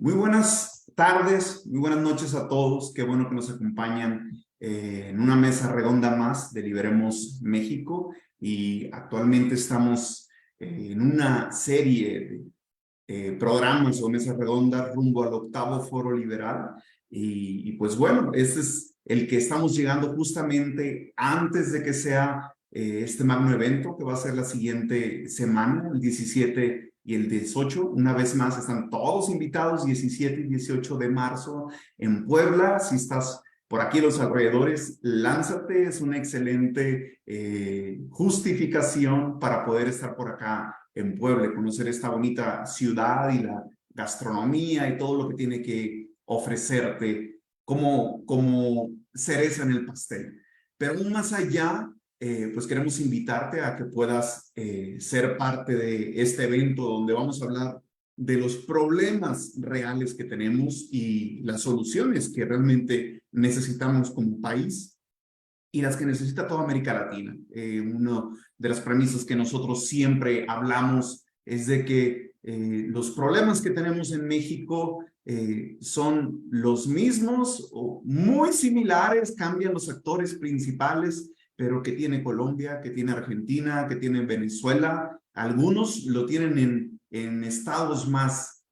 Muy buenas tardes, muy buenas noches a todos. Qué bueno que nos acompañan en una mesa redonda más de Liberemos México. Y actualmente estamos en una serie de programas o mesas redondas rumbo al octavo Foro Liberal. Pues bueno, este es el que estamos llegando justamente antes de que sea este magno evento que va a ser la siguiente semana, el 17 y el 18. Una vez más están todos invitados, 17 y 18 de marzo en Puebla. Si estás por aquí en los alrededores, lánzate, es una excelente justificación para poder estar por acá en Puebla y conocer esta bonita ciudad y la gastronomía y todo lo que tiene que ofrecerte como cereza en el pastel. Pero aún más allá, pues queremos invitarte a que puedas ser parte de este evento donde vamos a hablar de los problemas reales que tenemos y las soluciones que realmente necesitamos como país y las que necesita toda América Latina. Una de las premisas que nosotros siempre hablamos es de que los problemas que tenemos en México son los mismos o muy similares, cambian los actores principales, pero que tiene Colombia, que tiene Argentina, que tiene Venezuela. Algunos lo tienen en estados más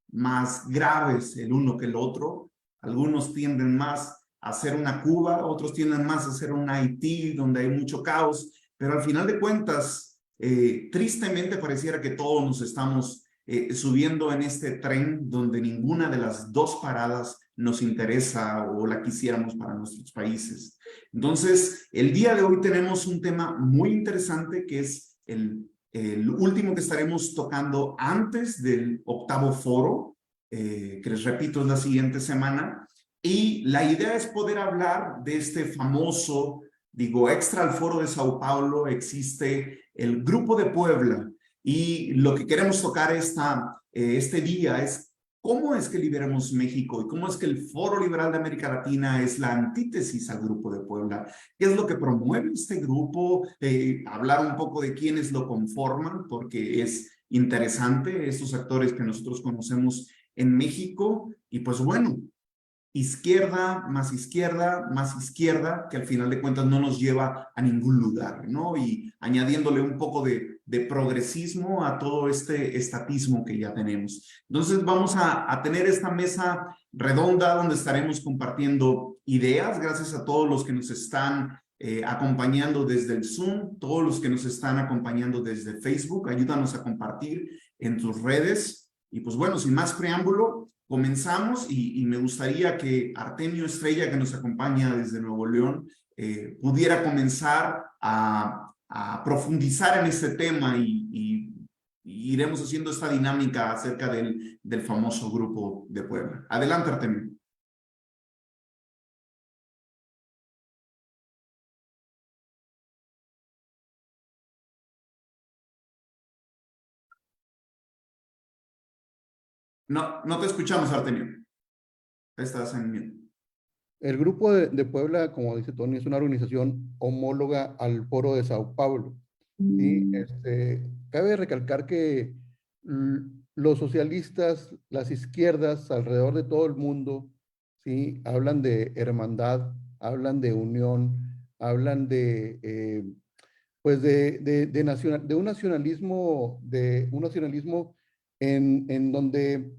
graves el uno que el otro. Algunos tienden más a hacer una Cuba, otros tienden más a hacer un Haití, donde hay mucho caos, pero al final de cuentas, tristemente pareciera que todos nos estamos subiendo en este tren donde ninguna de las dos paradas nos interesa o la quisiéramos para nuestros países. Entonces, el día de hoy tenemos un tema muy interesante que es el último que estaremos tocando antes del octavo foro, que les repito es la siguiente semana. Y la idea es poder hablar de este famoso, digo, extra al Foro de Sao Paulo, existe el Grupo de Puebla. Y lo que queremos tocar este día es cómo es que liberamos México y cómo es que el Foro Liberal de América Latina es la antítesis al Grupo de Puebla. ¿Qué es lo que promueve este grupo? Hablar un poco de quiénes lo conforman, porque es interesante estos actores que nosotros conocemos en México. Y pues bueno, izquierda, más izquierda, que al final de cuentas no nos lleva a ningún lugar, ¿no? Y añadiéndole un poco de progresismo a todo este estatismo que ya tenemos. Entonces vamos a tener esta mesa redonda donde estaremos compartiendo ideas, gracias a todos los que nos están acompañando desde el Zoom, todos los que nos están acompañando desde Facebook, ayúdanos a compartir en tus redes. Y pues bueno, sin más preámbulo, comenzamos y me gustaría que Artemio Estrella, que nos acompaña desde Nuevo León, pudiera comenzar a profundizar en este tema y iremos haciendo esta dinámica acerca del famoso Grupo de Puebla. Adelante, Artemio. No, no te escuchamos, Artemio. Estás en mute. El Grupo de Puebla, como dice Tony, es una organización homóloga al Foro de Sao Paulo. ¿Sí? Cabe recalcar que los socialistas, las izquierdas alrededor de todo el mundo, ¿sí? Hablan de hermandad, hablan de unión, hablan pues de un nacionalismo en donde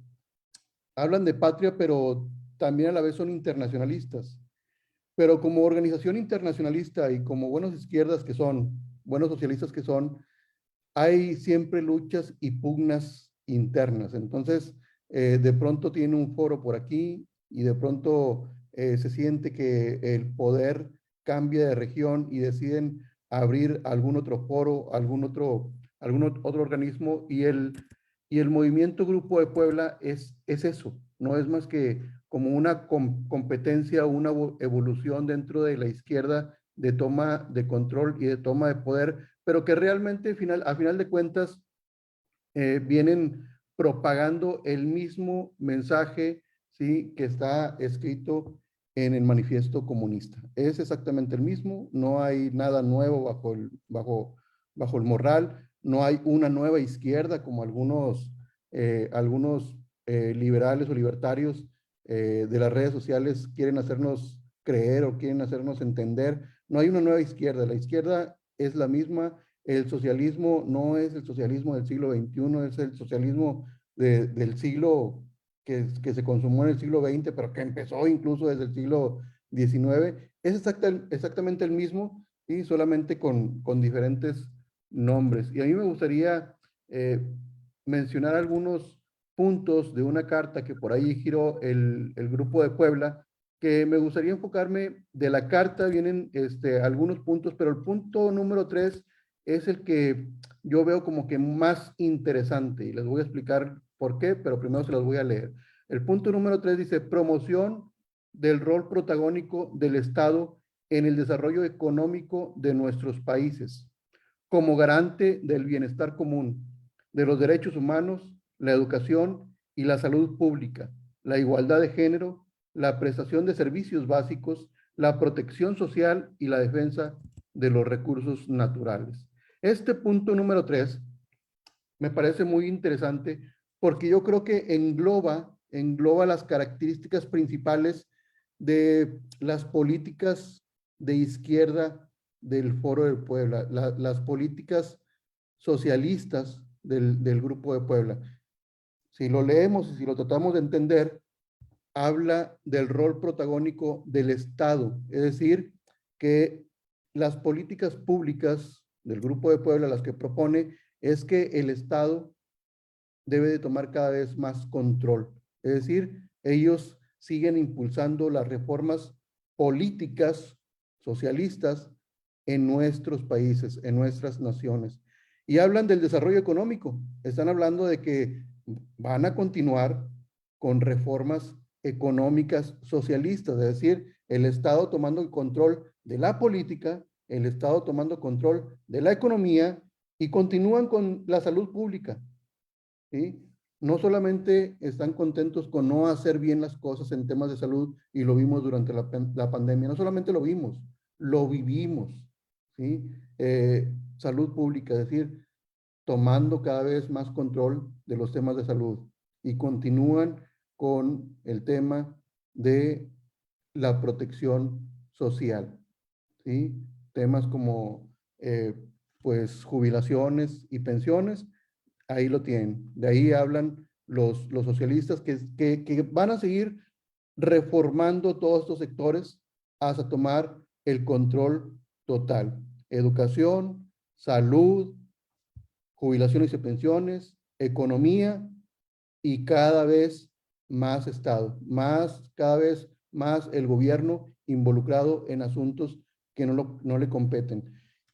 hablan de patria, pero también a la vez son internacionalistas. Pero como organización internacionalista y como buenos izquierdas que son, buenos socialistas que son, hay siempre luchas y pugnas internas. Entonces, de pronto tiene un foro por aquí y de pronto se siente que el poder cambia de región y deciden abrir algún otro foro, algún otro organismo y el movimiento Grupo de Puebla es eso, no es más que como una competencia, una evolución dentro de la izquierda de toma de control y de toma de poder, pero que realmente a final de cuentas vienen propagando el mismo mensaje, ¿sí? Que está escrito en el manifiesto comunista. Es exactamente el mismo, no hay nada nuevo bajo el morral, no hay una nueva izquierda como algunos liberales o libertarios de las redes sociales quieren hacernos creer o quieren hacernos entender. No hay una nueva izquierda. La izquierda es la misma. El socialismo no es el socialismo del siglo XXI, es el socialismo del siglo que se consumó en el siglo XX, pero que empezó incluso desde el siglo XIX. Es exactamente el mismo y solamente con diferentes nombres. Y a mí me gustaría mencionar algunos puntos de una carta que por ahí giró el Grupo de Puebla, que me gustaría enfocarme. De la carta vienen algunos puntos, pero el punto número 3 es el que yo veo como que más interesante y les voy a explicar por qué, pero primero se los voy a leer. El punto número 3 dice: promoción del rol protagónico del Estado en el desarrollo económico de nuestros países, como garante del bienestar común, de los derechos humanos, la educación y la salud pública, la igualdad de género, la prestación de servicios básicos, la protección social y la defensa de los recursos naturales. Este punto número 3 me parece muy interesante porque yo creo que engloba las características principales de las políticas de izquierda del Foro de Puebla, las políticas socialistas del Grupo de Puebla. Si lo leemos y si lo tratamos de entender, habla del rol protagónico del Estado, es decir, que las políticas públicas del Grupo de Puebla, las que propone, es que el Estado debe de tomar cada vez más control. Es decir, ellos siguen impulsando las reformas políticas socialistas en nuestros países, en nuestras naciones. Y hablan del desarrollo económico. Están hablando de que van a continuar con reformas económicas socialistas, es decir, el Estado tomando el control de la política, el Estado tomando control de la economía y continúan con la salud pública. ¿Sí? No solamente están contentos con no hacer bien las cosas en temas de salud, y lo vimos durante la pandemia, no solamente lo vimos, lo vivimos, ¿sí? Salud pública, es decir, tomando cada vez más control de los temas de salud y continúan con el tema de la protección social, ¿sí? Temas como, pues, jubilaciones y pensiones. Ahí lo tienen. De ahí hablan los socialistas que van a seguir reformando todos estos sectores hasta tomar el control total. Educación, salud, jubilaciones y pensiones, economía y cada vez más Estado, cada vez más el gobierno involucrado en asuntos que no le competen.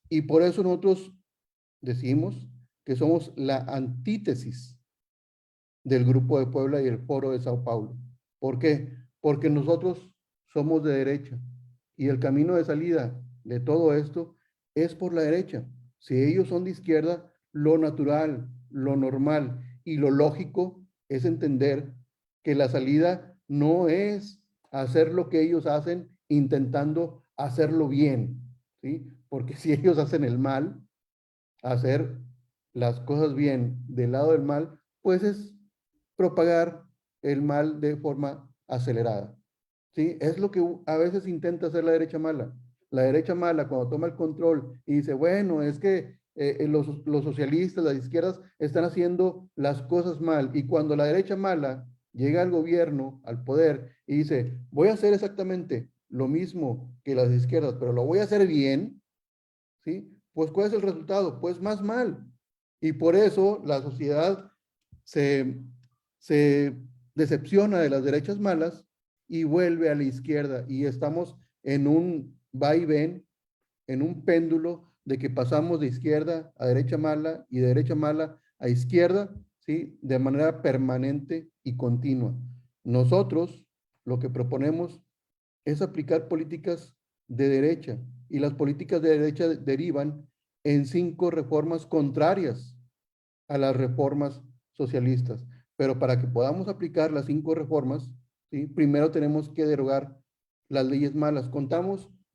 Y por eso nosotros decimos que somos la antítesis del Grupo de Puebla y el Foro de Sao Paulo. ¿Por qué? Porque nosotros somos de derecha y el camino de salida de todo esto es por la derecha. Si ellos son de izquierda, lo natural, lo normal y lo lógico es entender que la salida no es hacer lo que ellos hacen intentando hacerlo bien, ¿sí? Porque si ellos hacen el mal, hacer las cosas bien del lado del mal, pues es propagar el mal de forma acelerada. ¿Sí? Es lo que a veces intenta hacer la derecha mala. La derecha mala, cuando toma el control y dice, bueno, es que los socialistas, las izquierdas, están haciendo las cosas mal. Y cuando la derecha mala llega al gobierno, al poder, y dice, voy a hacer exactamente lo mismo que las izquierdas, pero lo voy a hacer bien, ¿sí? Pues ¿cuál es el resultado? Pues más mal. Y por eso la sociedad se, se decepciona de las derechas malas y vuelve a la izquierda. Y estamos en un va y ven, en un péndulo de que pasamos de izquierda a derecha mala y de derecha mala a izquierda, ¿sí? De manera permanente y continua. Nosotros lo que proponemos es aplicar políticas de derecha, y las políticas de derecha derivan en 5 reformas contrarias a las reformas socialistas. Pero para que podamos aplicar las 5 reformas, ¿sí? Primero tenemos que derogar las leyes malas.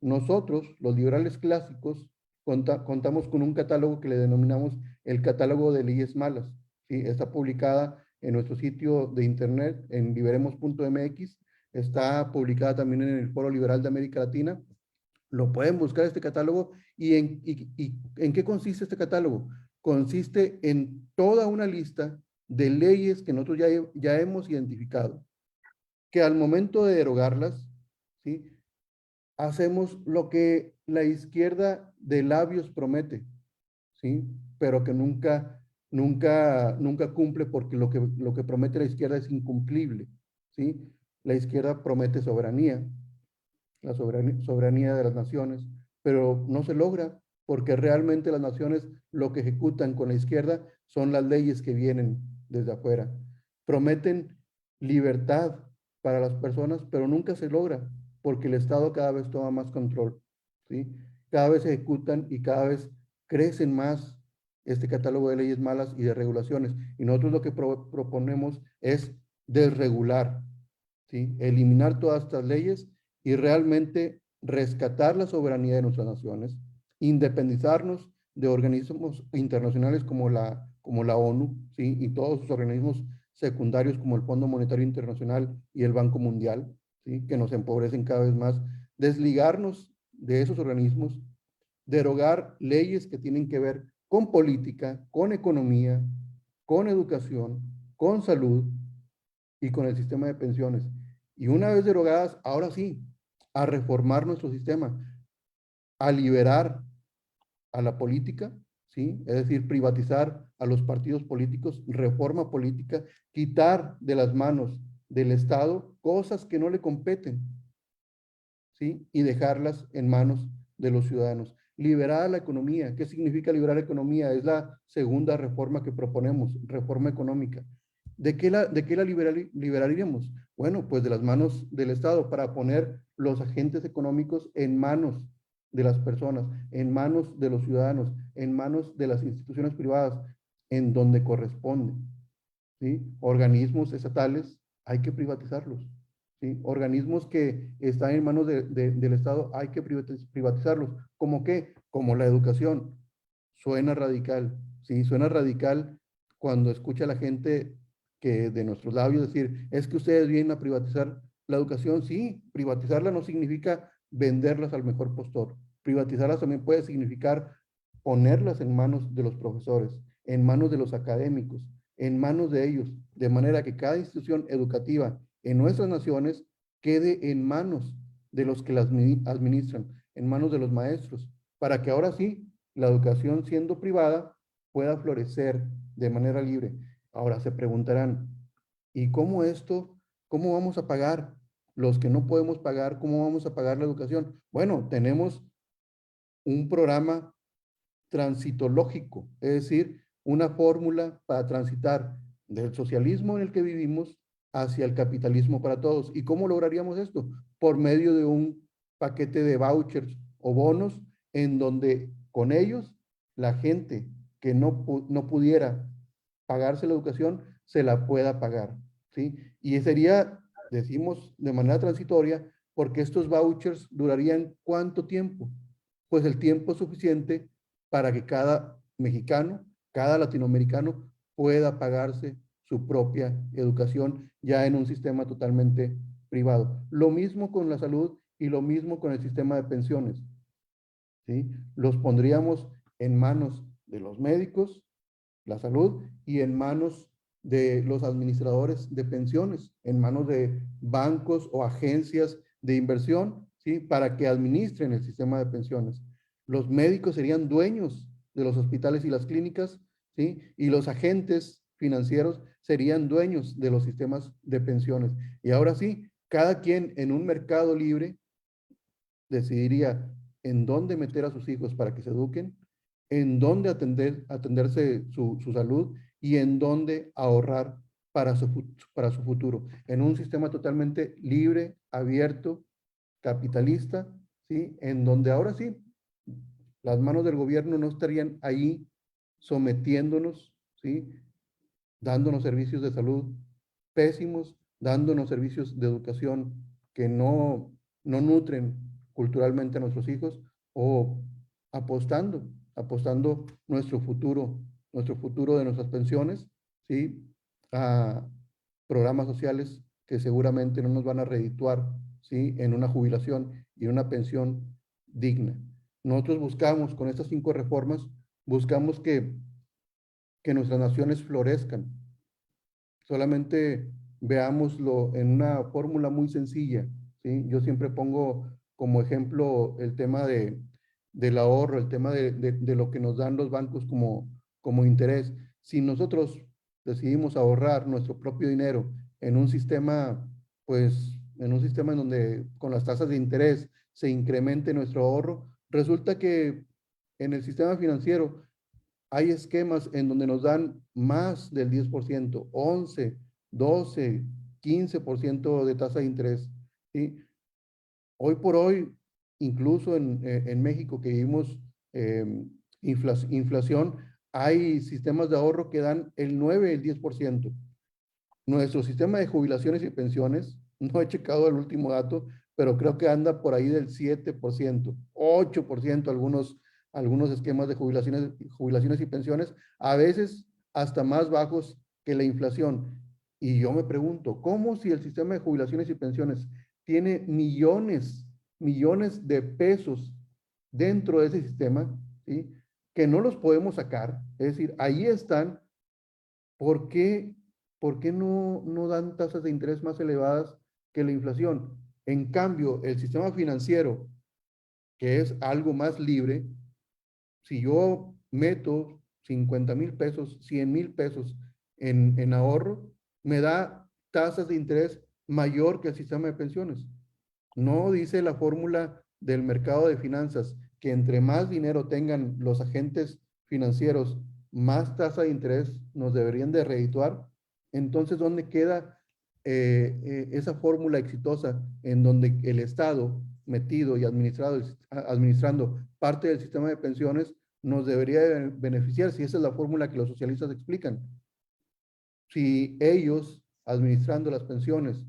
Nosotros, los liberales clásicos, contamos con un catálogo que le denominamos el catálogo de leyes malas, ¿sí? Está publicada en nuestro sitio de internet, en liberemos.mx. Está publicada también en el Foro Liberal de América Latina. Lo pueden buscar este catálogo. ¿En qué consiste este catálogo? Consiste en toda una lista de leyes que nosotros ya hemos identificado, que al momento de derogarlas, ¿sí?, hacemos lo que la izquierda de labios promete, ¿sí?, pero que nunca cumple, porque lo que promete la izquierda es incumplible, ¿sí? La izquierda promete soberanía, la soberanía de las naciones, pero no se logra, porque realmente las naciones lo que ejecutan con la izquierda son las leyes que vienen desde afuera. Prometen libertad para las personas, pero nunca se logra, porque el Estado cada vez toma más control, ¿sí? Cada vez se ejecutan y cada vez crecen más este catálogo de leyes malas y de regulaciones. Y nosotros lo que proponemos es desregular, ¿sí?, eliminar todas estas leyes y realmente rescatar la soberanía de nuestras naciones, independizarnos de organismos internacionales como la ONU, ¿sí?, y todos sus organismos secundarios como el Fondo Monetario Internacional y el Banco Mundial, ¿sí?, que nos empobrecen cada vez más, desligarnos de esos organismos, derogar leyes que tienen que ver con política, con economía, con educación, con salud y con el sistema de pensiones. Y una vez derogadas, ahora sí, a reformar nuestro sistema, a liberar a la política, ¿sí? Es decir, privatizar a los partidos políticos, reforma política, quitar de las manos del Estado cosas que no le competen, ¿sí?, y dejarlas en manos de los ciudadanos. Liberar la economía. ¿Qué significa liberar la economía? Es la segunda reforma que proponemos, reforma económica. ¿De qué la liberaríamos? Bueno, pues de las manos del Estado, para poner los agentes económicos en manos de las personas, en manos de los ciudadanos, en manos de las instituciones privadas, en donde corresponde, ¿sí? Organismos estatales, hay que privatizarlos, ¿sí? Organismos que están en manos del Estado, hay que privatizarlos. ¿Cómo qué? Como la educación. Suena radical, ¿sí? Suena radical cuando escucha a la gente que de nuestros labios decir, es que ustedes vienen a privatizar la educación. Sí, privatizarla no significa venderlas al mejor postor. Privatizarlas también puede significar ponerlas en manos de los profesores, en manos de los académicos, en manos de ellos, de manera que cada institución educativa en nuestras naciones quede en manos de los que las administran, en manos de los maestros, para que ahora sí la educación, siendo privada, pueda florecer de manera libre. Ahora se preguntarán, ¿y cómo vamos a pagar? Los que no podemos pagar, ¿cómo vamos a pagar la educación? Bueno, tenemos un programa transitológico, es decir, una fórmula para transitar del socialismo en el que vivimos hacia el capitalismo para todos. ¿Y cómo lograríamos esto? Por medio de un paquete de vouchers o bonos en donde con ellos la gente que no pudiera pagarse la educación se la pueda pagar, ¿sí? Y sería, decimos, de manera transitoria, porque estos vouchers durarían ¿cuánto tiempo? Pues el tiempo suficiente para que cada mexicano, cada latinoamericano pueda pagarse su propia educación ya en un sistema totalmente privado. Lo mismo con la salud y lo mismo con el sistema de pensiones, ¿sí? Los pondríamos en manos de los médicos, la salud, y en manos de los administradores de pensiones, en manos de bancos o agencias de inversión, ¿sí?, para que administren el sistema de pensiones. Los médicos serían dueños de los hospitales y las clínicas, ¿sí?, y los agentes financieros serían dueños de los sistemas de pensiones. Y ahora sí, cada quien en un mercado libre decidiría en dónde meter a sus hijos para que se eduquen, en dónde atenderse su salud y en dónde ahorrar para su futuro, en un sistema totalmente libre, abierto, capitalista, ¿sí?, en donde ahora sí, las manos del gobierno no estarían ahí sometiéndonos, ¿sí?, dándonos servicios de salud pésimos, dándonos servicios de educación que no nutren culturalmente a nuestros hijos, o apostando nuestro futuro de nuestras pensiones, ¿sí?, a programas sociales que seguramente no nos van a redituar, ¿sí? En una jubilación y en una pensión digna. Nosotros buscamos, con estas 5 reformas, buscamos que nuestras naciones florezcan. Solamente veámoslo en una fórmula muy sencilla, ¿sí? Yo siempre pongo como ejemplo el tema del ahorro, el tema de lo que nos dan los bancos como interés. Si nosotros decidimos ahorrar nuestro propio dinero en un sistema, pues, en un sistema en donde con las tasas de interés se incremente nuestro ahorro, resulta que en el sistema financiero hay esquemas en donde nos dan más del 10%, 11, 12, 15% de tasa de interés, ¿sí? Hoy por hoy, incluso en México que vivimos eh, inflación, hay sistemas de ahorro que dan el 9, el 10%. Nuestro sistema de jubilaciones y pensiones, no he checado el último dato, pero creo que anda por ahí del 7%, 8% algunos esquemas de jubilaciones y pensiones, a veces hasta más bajos que la inflación. Y yo me pregunto, ¿cómo si el sistema de jubilaciones y pensiones tiene millones de pesos dentro de ese sistema, ¿sí? Que no los podemos sacar? Es decir, ahí están. ¿Por qué, por qué no dan tasas de interés más elevadas que la inflación? En cambio, el sistema financiero, que es algo más libre, si yo meto 50,000 pesos, 100,000 pesos en ahorro, me da tasas de interés mayor que el sistema de pensiones. No dice la fórmula del mercado de finanzas que entre más dinero tengan los agentes financieros, más tasa de interés nos deberían de redituar. Entonces, ¿dónde queda esa fórmula exitosa en donde el Estado metido y administrando parte del sistema de pensiones nos debería de beneficiar si esa es la fórmula que los socialistas explican? Si ellos, administrando las pensiones,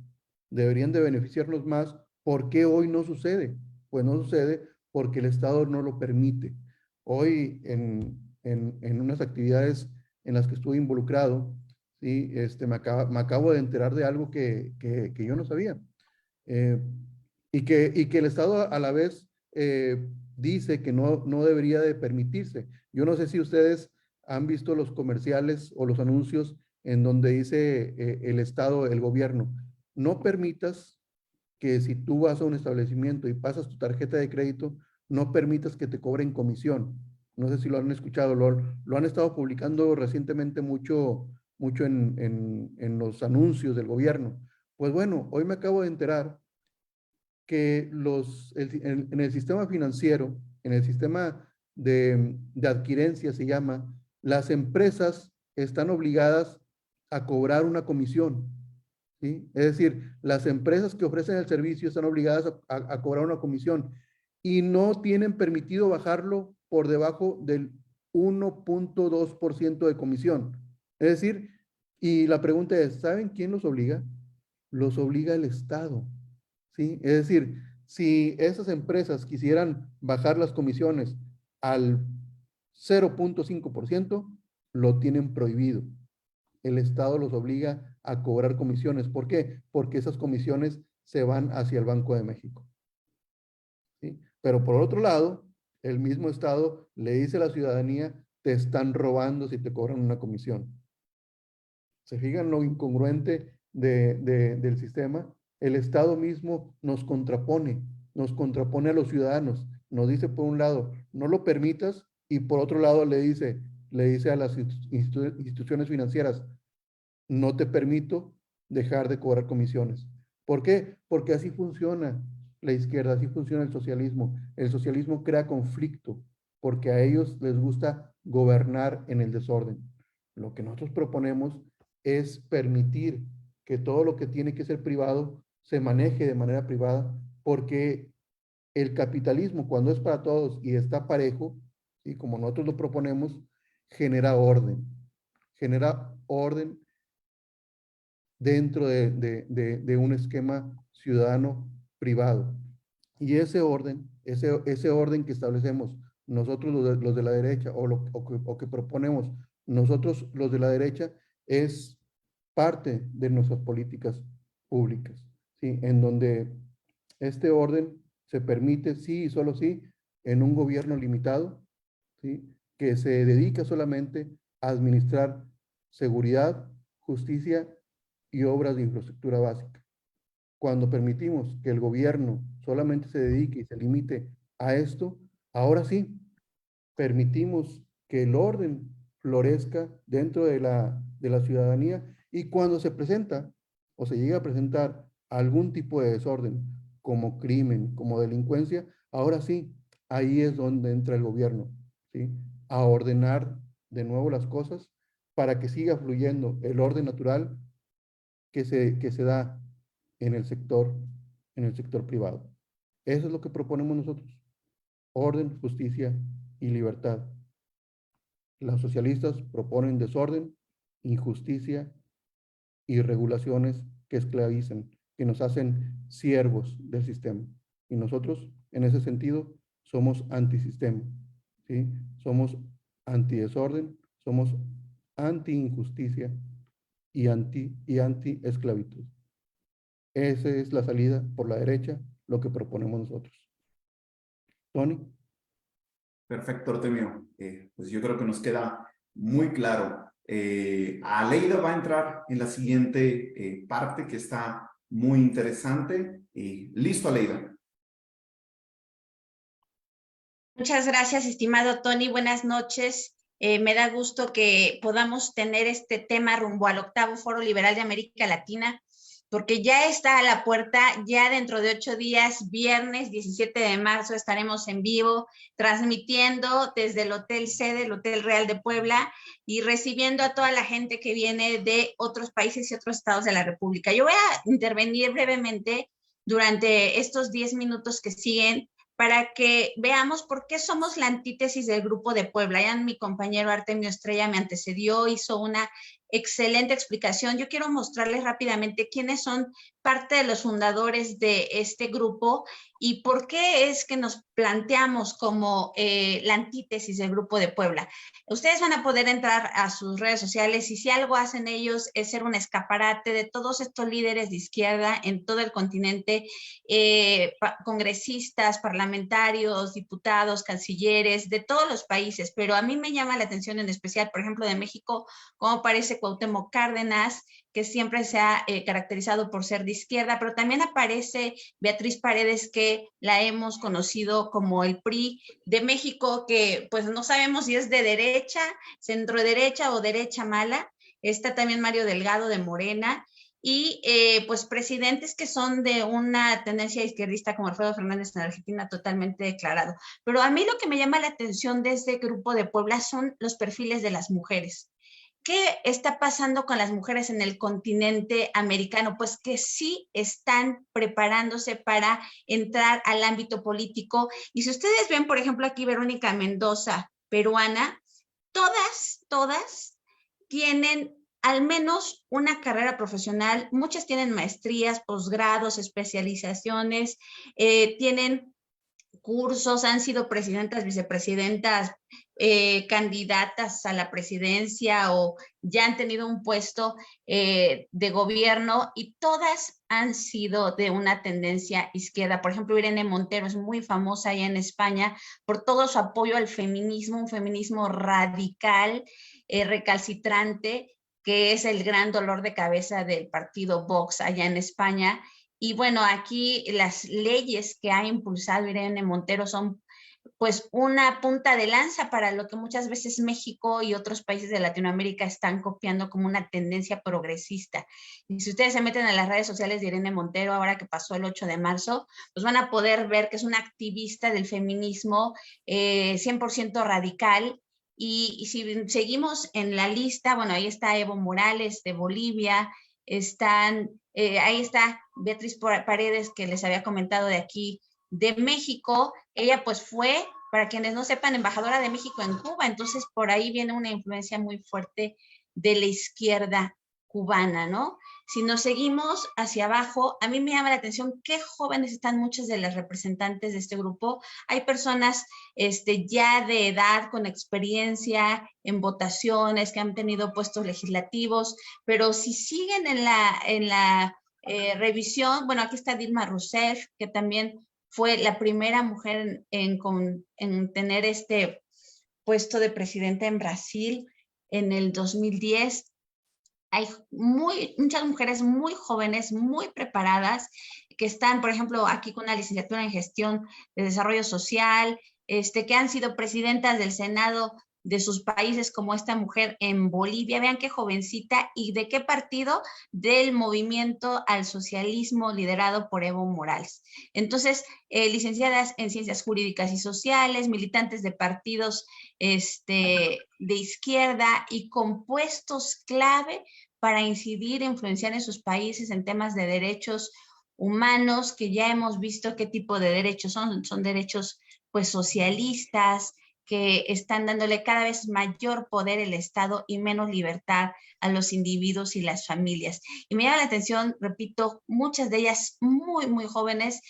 deberían de beneficiarnos más, ¿por qué hoy no sucede? Pues no sucede porque el Estado no lo permite. Hoy en unas actividades en las que estuve involucrado, ¿sí? Me acabo de enterar de algo que yo no sabía. Eh, y que el Estado a la vez dice que no debería de permitirse. Yo no sé si ustedes han visto los comerciales o los anuncios en donde dice el Estado, el gobierno, no permitas que si tú vas a un establecimiento y pasas tu tarjeta de crédito, no permitas que te cobren comisión. No sé si lo han escuchado, lo han estado publicando recientemente mucho en los anuncios del gobierno. Pues bueno, hoy me acabo de enterar que en el sistema financiero, en el sistema de adquirencia se llama, las empresas están obligadas a cobrar una comisión, ¿sí? Es decir, las empresas que ofrecen el servicio están obligadas a cobrar una comisión y no tienen permitido bajarlo por debajo del 1,2% de comisión. Es decir, y la pregunta es, ¿saben quién los obliga? Los obliga el Estado. ¿Sí? Es decir, si esas empresas quisieran bajar las comisiones al 0,5%, lo tienen prohibido. El Estado los obliga a cobrar comisiones. ¿Por qué? Porque esas comisiones se van hacia el Banco de México. ¿Sí? Pero por otro lado, el mismo Estado le dice a la ciudadanía, te están robando si te cobran una comisión. ¿Se fijan lo incongruente del sistema? El Estado mismo nos contrapone a los ciudadanos. Nos dice por un lado, no lo permitas, y por otro lado le dice a las instituciones financieras, no te permito dejar de cobrar comisiones. ¿Por qué? Porque así funciona la izquierda, así funciona el socialismo. El socialismo crea conflicto porque a ellos les gusta gobernar en el desorden. Lo que nosotros proponemos es permitir que todo lo que tiene que ser privado se maneje de manera privada, porque el capitalismo, cuando es para todos y está parejo, y como nosotros lo proponemos, genera orden dentro de un esquema ciudadano privado. Y ese orden que establecemos nosotros los de la derecha o que proponemos nosotros los de la derecha es parte de nuestras políticas públicas, ¿sí? En donde este orden se permite, sí y solo sí, en un gobierno limitado, ¿sí? Que se dedica solamente a administrar seguridad, justicia y obras de infraestructura básica. Cuando permitimos que el gobierno solamente se dedique y se limite a esto, ahora sí, permitimos que el orden florezca dentro de la ciudadanía, y cuando se presenta o se llega a presentar algún tipo de desorden como crimen, como delincuencia, ahora sí, ahí es donde entra el gobierno, ¿sí? A ordenar de nuevo las cosas para que siga fluyendo el orden natural que se da en en el sector privado. Eso es lo que proponemos nosotros: orden, justicia y libertad. Los socialistas proponen desorden, injusticia y regulaciones que esclavizan, que nos hacen siervos del sistema. Y nosotros, en ese sentido, somos antisistema, ¿sí? Somos antidesorden, somos anti-injusticia y anti-esclavitud. Esa es la salida por la derecha, lo que proponemos nosotros. Tony. Perfecto, Artemio. Pues yo creo que nos queda muy claro. Aleida va a entrar en la siguiente parte que está muy interesante. Listo, Aleida. Muchas gracias, estimado Tony. Buenas noches. Me da gusto que podamos tener este tema rumbo al 8º Foro Liberal de América Latina, porque ya está a la puerta. Ya dentro de 8 días, viernes 17 de marzo, estaremos en vivo transmitiendo desde el Hotel Sede, el Hotel Real de Puebla, y recibiendo a toda la gente que viene de otros países y otros estados de la República. Yo voy a intervenir brevemente durante estos 10 minutos que siguen, para que veamos por qué somos la antítesis del Grupo de Puebla. Ya mi compañero Artemio Estrella me antecedió, hizo una excelente explicación. Yo quiero mostrarles rápidamente quiénes son parte de los fundadores de este grupo y por qué es que nos planteamos como la antítesis del Grupo de Puebla. Ustedes van a poder entrar a sus redes sociales, y si algo hacen ellos es ser un escaparate de todos estos líderes de izquierda en todo el continente, congresistas, parlamentarios, diputados, cancilleres de todos los países. Pero a mí me llama la atención en especial, por ejemplo, de México, cómo aparece Cuauhtémoc Cárdenas, que siempre se ha caracterizado por ser de izquierda, pero también aparece Beatriz Paredes, que la hemos conocido como el PRI de México, que pues no sabemos si es de derecha, centro derecha o derecha mala. Está también Mario Delgado de Morena, y pues presidentes que son de una tendencia izquierdista como Alfredo Fernández en Argentina, totalmente declarado. Pero a mí lo que me llama la atención de este Grupo de Puebla son los perfiles de las mujeres. ¿Qué está pasando con las mujeres en el continente americano? Pues que sí están preparándose para entrar al ámbito político. Y si ustedes ven, por ejemplo, aquí Verónica Mendoza, peruana, todas tienen al menos una carrera profesional. Muchas tienen maestrías, posgrados, especializaciones, tienen cursos, han sido presidentas, vicepresidentas, candidatas a la presidencia, o ya han tenido un puesto de gobierno, y todas han sido de una tendencia izquierda. Por ejemplo, Irene Montero es muy famosa allá en España por todo su apoyo al feminismo, un feminismo radical, recalcitrante, que es el gran dolor de cabeza del partido Vox allá en España. Y bueno, aquí las leyes que ha impulsado Irene Montero son pues una punta de lanza para lo que muchas veces México y otros países de Latinoamérica están copiando como una tendencia progresista. Y si ustedes se meten a las redes sociales de Irene Montero, ahora que pasó el 8 de marzo, pues van a poder ver que es una activista del feminismo 100% radical. Y si seguimos en la lista, bueno, ahí está Evo Morales de Bolivia, ahí está Beatriz Paredes, que les había comentado, de aquí de México. Ella pues fue, para quienes no sepan, embajadora de México en Cuba. Entonces por ahí viene una influencia muy fuerte de la izquierda cubana, ¿no? Si nos seguimos hacia abajo, a mí me llama la atención qué jóvenes están muchas de las representantes de este grupo. Hay personas ya de edad, con experiencia en votaciones, que han tenido puestos legislativos, pero si siguen en la revisión, bueno, aquí está Dilma Rousseff, que también fue la primera mujer en tener este puesto de presidenta en Brasil en el 2010. Hay muchas mujeres muy jóvenes, muy preparadas, que están, por ejemplo, aquí con una licenciatura en gestión de desarrollo social, que han sido presidentas del Senado de sus países, como esta mujer en Bolivia. Vean qué jovencita, y de qué partido, del movimiento al socialismo liderado por Evo Morales. Entonces, licenciadas en ciencias jurídicas y sociales, militantes de partidos de izquierda y con puestos clave para incidir e influenciar en sus países en temas de derechos humanos, que ya hemos visto qué tipo de derechos son derechos pues socialistas, que están dándole cada vez mayor poder al Estado y menos libertad a los individuos y las familias. Y me llama la atención, repito, muchas de ellas muy, muy jóvenes,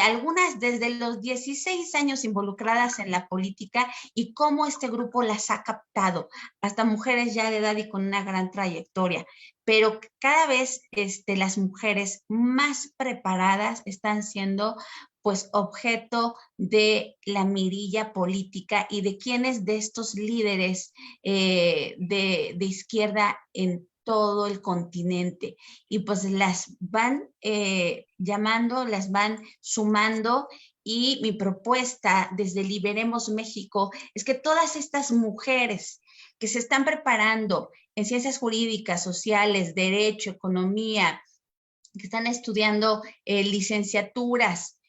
algunas desde los 16 años involucradas en la política, y cómo este grupo las ha captado, hasta mujeres ya de edad y con una gran trayectoria. Pero cada vez las mujeres más preparadas están siendo pues objeto de la mirilla política y de quienes de estos líderes de izquierda en todo el continente. Y pues las van llamando, las van sumando. Y mi propuesta desde Liberemos México es que todas estas mujeres que se están preparando en ciencias jurídicas, sociales, derecho, economía, que están estudiando licenciaturas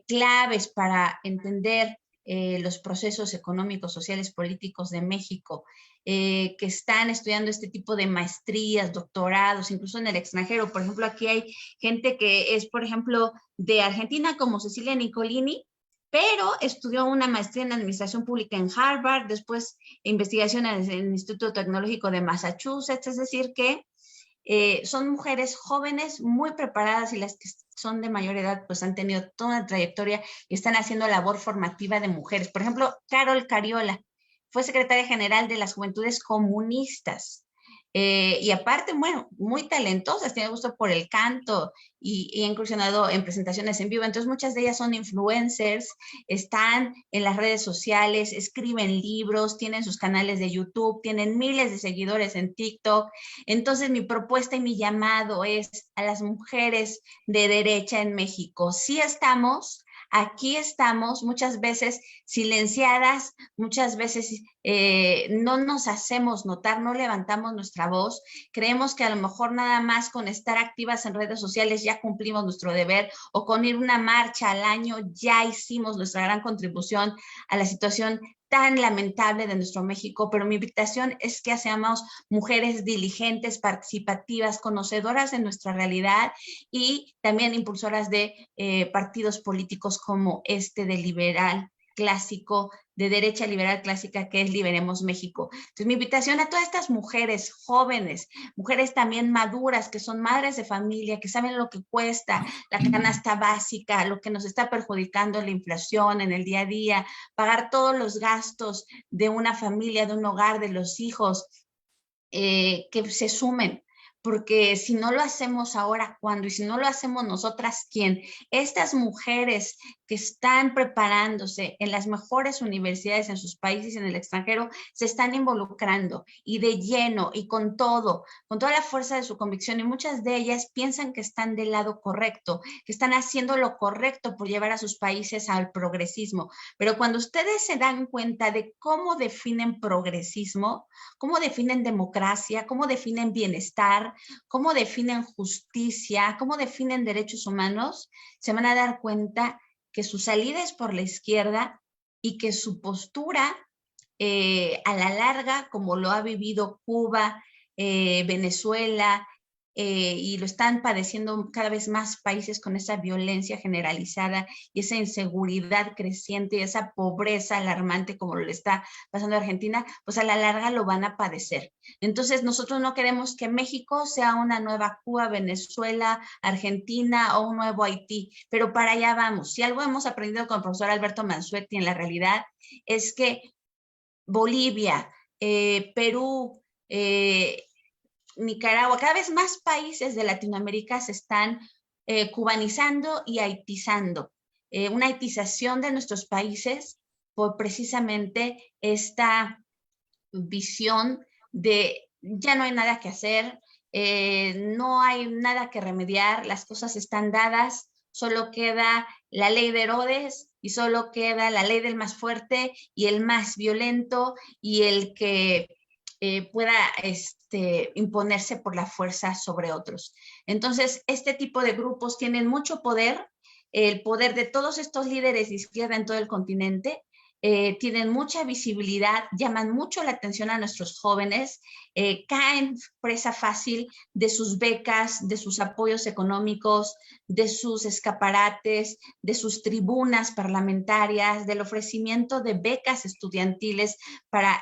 claves para entender los procesos económicos, sociales, políticos de México, que están estudiando este tipo de maestrías, doctorados, incluso en el extranjero. Por ejemplo, aquí hay gente que es, por ejemplo, de Argentina, como Cecilia Nicolini, pero estudió una maestría en Administración Pública en Harvard, después investigación en el Instituto Tecnológico de Massachusetts. Es decir, que son mujeres jóvenes, muy preparadas, y las que son de mayor edad pues han tenido toda una trayectoria y están haciendo labor formativa de mujeres. Por ejemplo, Carol Cariola fue secretaria general de las Juventudes Comunistas. Y aparte, bueno, muy talentosas, tiene gusto por el canto y ha incursionado en presentaciones en vivo. Entonces, muchas de ellas son influencers, están en las redes sociales, escriben libros, tienen sus canales de YouTube, tienen miles de seguidores en TikTok. Entonces, mi propuesta y mi llamado es a las mujeres de derecha en México. Sí estamos. Aquí estamos, muchas veces silenciadas, muchas veces no nos hacemos notar, no levantamos nuestra voz. Creemos que a lo mejor nada más con estar activas en redes sociales ya cumplimos nuestro deber, o con ir una marcha al año ya hicimos nuestra gran contribución a la situación tan lamentable de nuestro México. Pero mi invitación es que seamos mujeres diligentes, participativas, conocedoras de nuestra realidad, y también impulsoras de partidos políticos como de liberal clásico, de derecha liberal clásica, que es Liberemos México. Entonces, mi invitación a todas estas mujeres jóvenes, mujeres también maduras, que son madres de familia, que saben lo que cuesta la canasta básica, lo que nos está perjudicando la inflación en el día a día, pagar todos los gastos de una familia, de un hogar, de los hijos, que se sumen. Porque si no lo hacemos ahora, ¿cuándo? Y si no lo hacemos nosotras, ¿quién? Estas mujeres que están preparándose en las mejores universidades en sus países y en el extranjero, se están involucrando, y de lleno, y con toda la fuerza de su convicción, y muchas de ellas piensan que están del lado correcto, que están haciendo lo correcto por llevar a sus países al progresismo. Pero cuando ustedes se dan cuenta de cómo definen progresismo, cómo definen democracia, cómo definen bienestar, cómo definen justicia, cómo definen derechos humanos, se van a dar cuenta que su salida es por la izquierda, y que su postura a la larga, como lo ha vivido Cuba, Venezuela, y lo están padeciendo cada vez más países con esa violencia generalizada y esa inseguridad creciente y esa pobreza alarmante como le está pasando a Argentina, pues a la larga lo van a padecer. Entonces nosotros no queremos que México sea una nueva Cuba, Venezuela, Argentina o un nuevo Haití, pero para allá vamos. Si algo hemos aprendido con el profesor Alberto Mansuetti en la realidad es que Bolivia, Perú, Nicaragua, cada vez más países de Latinoamérica se están cubanizando y haitizando. Una haitización de nuestros países por precisamente esta visión de ya no hay nada que hacer, no hay nada que remediar, las cosas están dadas, solo queda la ley de Herodes y solo queda la ley del más fuerte y el más violento y el que pueda imponerse por la fuerza sobre otros. Entonces, este tipo de grupos tienen mucho poder, el poder de todos estos líderes de izquierda en todo el continente, tienen mucha visibilidad, llaman mucho la atención a nuestros jóvenes, caen presa fácil de sus becas, de sus apoyos económicos, de sus escaparates, de sus tribunas parlamentarias, del ofrecimiento de becas estudiantiles para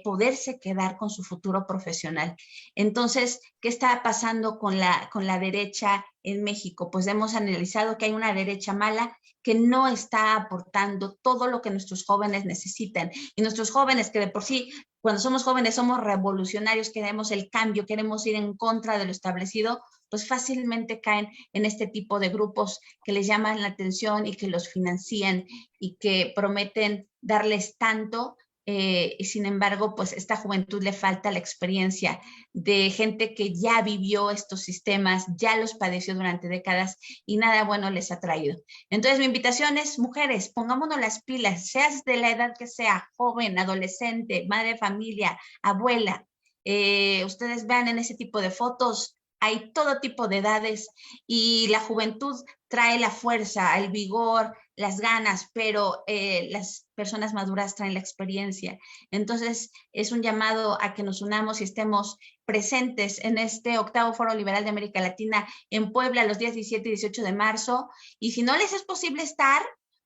poderse quedar con su futuro profesional. Entonces, ¿qué está pasando con la derecha en México? Pues hemos analizado que hay una derecha mala que no está aportando todo lo que nuestros jóvenes necesitan. Y nuestros jóvenes, que de por sí, cuando somos jóvenes, somos revolucionarios, queremos el cambio, queremos ir en contra de lo establecido, pues fácilmente caen en este tipo de grupos que les llaman la atención y que los financian y que prometen darles tanto. Y sin embargo, pues esta juventud le falta la experiencia de gente que ya vivió estos sistemas, ya los padeció durante décadas y nada bueno les ha traído. Entonces mi invitación es, mujeres, pongámonos las pilas, seas de la edad que sea, joven, adolescente, madre de familia, abuela, ustedes vean en ese tipo de fotos, hay todo tipo de edades y la juventud trae la fuerza, el vigor, las ganas, pero las personas maduras traen la experiencia. Entonces es un llamado a que nos unamos y estemos presentes en este 8º Foro Liberal de América Latina en Puebla los días 17 y 18 de marzo. Y si no les es posible estar,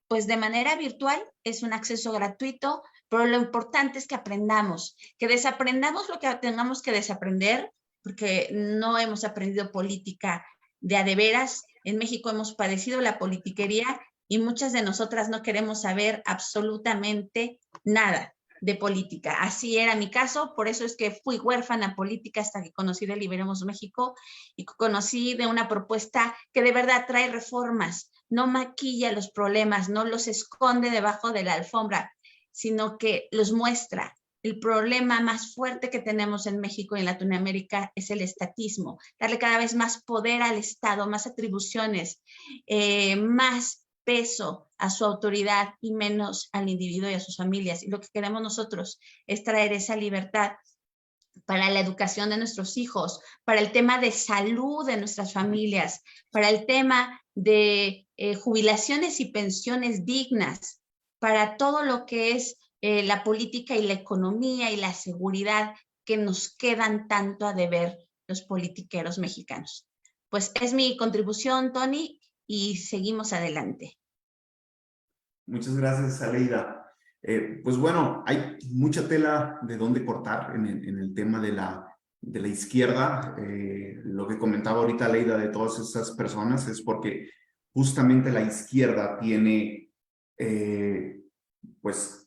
pues de manera virtual es un acceso gratuito, pero lo importante es que aprendamos, que desaprendamos lo que tengamos que desaprender, porque no hemos aprendido política de a de veras. En México hemos padecido la politiquería y muchas de nosotras no queremos saber absolutamente nada de política. Así era mi caso, por eso es que fui huérfana política hasta que conocí de Liberemos México y conocí de una propuesta que de verdad trae reformas, no maquilla los problemas, no los esconde debajo de la alfombra, sino que los muestra. El problema más fuerte que tenemos en México y en Latinoamérica es el estatismo, darle cada vez más poder al Estado, más atribuciones, más peso a su autoridad y menos al individuo y a sus familias. Y lo que queremos nosotros es traer esa libertad para la educación de nuestros hijos, para el tema de salud de nuestras familias, para el tema de jubilaciones y pensiones dignas, para todo lo que es la política y la economía y la seguridad que nos quedan tanto a deber los politiqueros mexicanos. Pues es mi contribución, Tony, y seguimos adelante. Muchas gracias, Aleida. Pues bueno, hay mucha tela de dónde cortar en el tema de la izquierda. Lo que comentaba ahorita Aleida de todas esas personas es porque justamente la izquierda tiene, pues,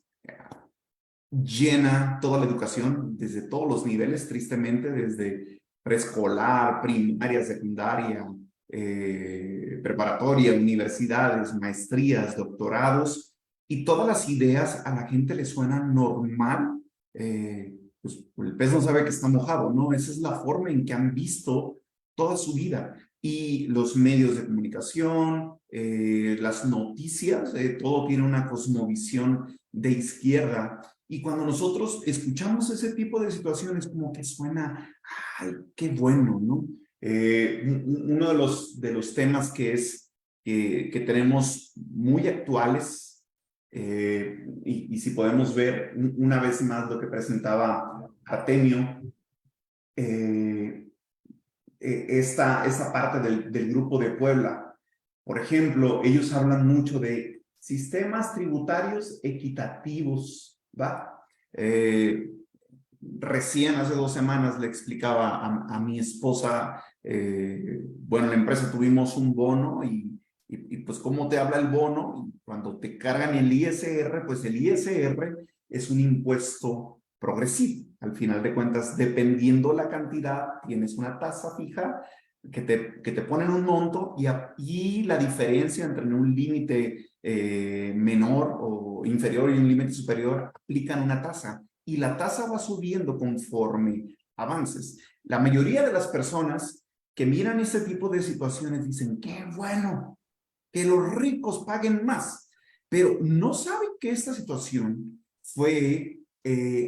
llena toda la educación desde todos los niveles, tristemente, desde preescolar, primaria, secundaria, preparatoria, universidades, maestrías, doctorados, y todas las ideas a la gente le suenan normal. Pues el pez no sabe que está mojado, ¿no? Esa es la forma en que han visto toda su vida. Y los medios de comunicación, las noticias, todo tiene una cosmovisión de izquierda. Y cuando nosotros escuchamos ese tipo de situaciones, como que suena, ay, qué bueno, ¿no? Uno de los temas que tenemos muy actuales, y si podemos ver una vez más lo que presentaba Artemio, esta parte del grupo de Puebla. Por ejemplo, ellos hablan mucho de sistemas tributarios equitativos, ¿va? Recién hace 2 semanas le explicaba a mi esposa, bueno, en la empresa tuvimos un bono y pues cómo te habla el bono, cuando te cargan el ISR, pues el ISR es un impuesto progresivo. Al final de cuentas, dependiendo la cantidad, tienes una tasa fija que te ponen un monto y la diferencia entre un límite menor o inferior y un límite superior aplican una tasa. Y la tasa va subiendo conforme avances. La mayoría de las personas que miran este tipo de situaciones dicen, qué bueno, que los ricos paguen más, pero no saben que esta situación fue,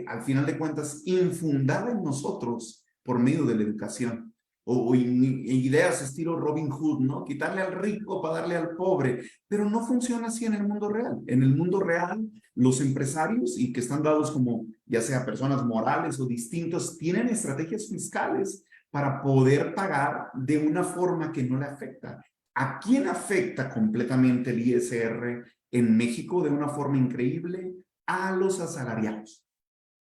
al final de cuentas, infundada en nosotros por medio de la educación. O ideas estilo Robin Hood, ¿no? Quitarle al rico para darle al pobre, pero no funciona así en el mundo real. En el mundo real, los empresarios, y que están dados como ya sea personas morales o distintos, tienen estrategias fiscales para poder pagar de una forma que no le afecta. ¿A quién afecta completamente el ISR en México de una forma increíble? A los asalariados.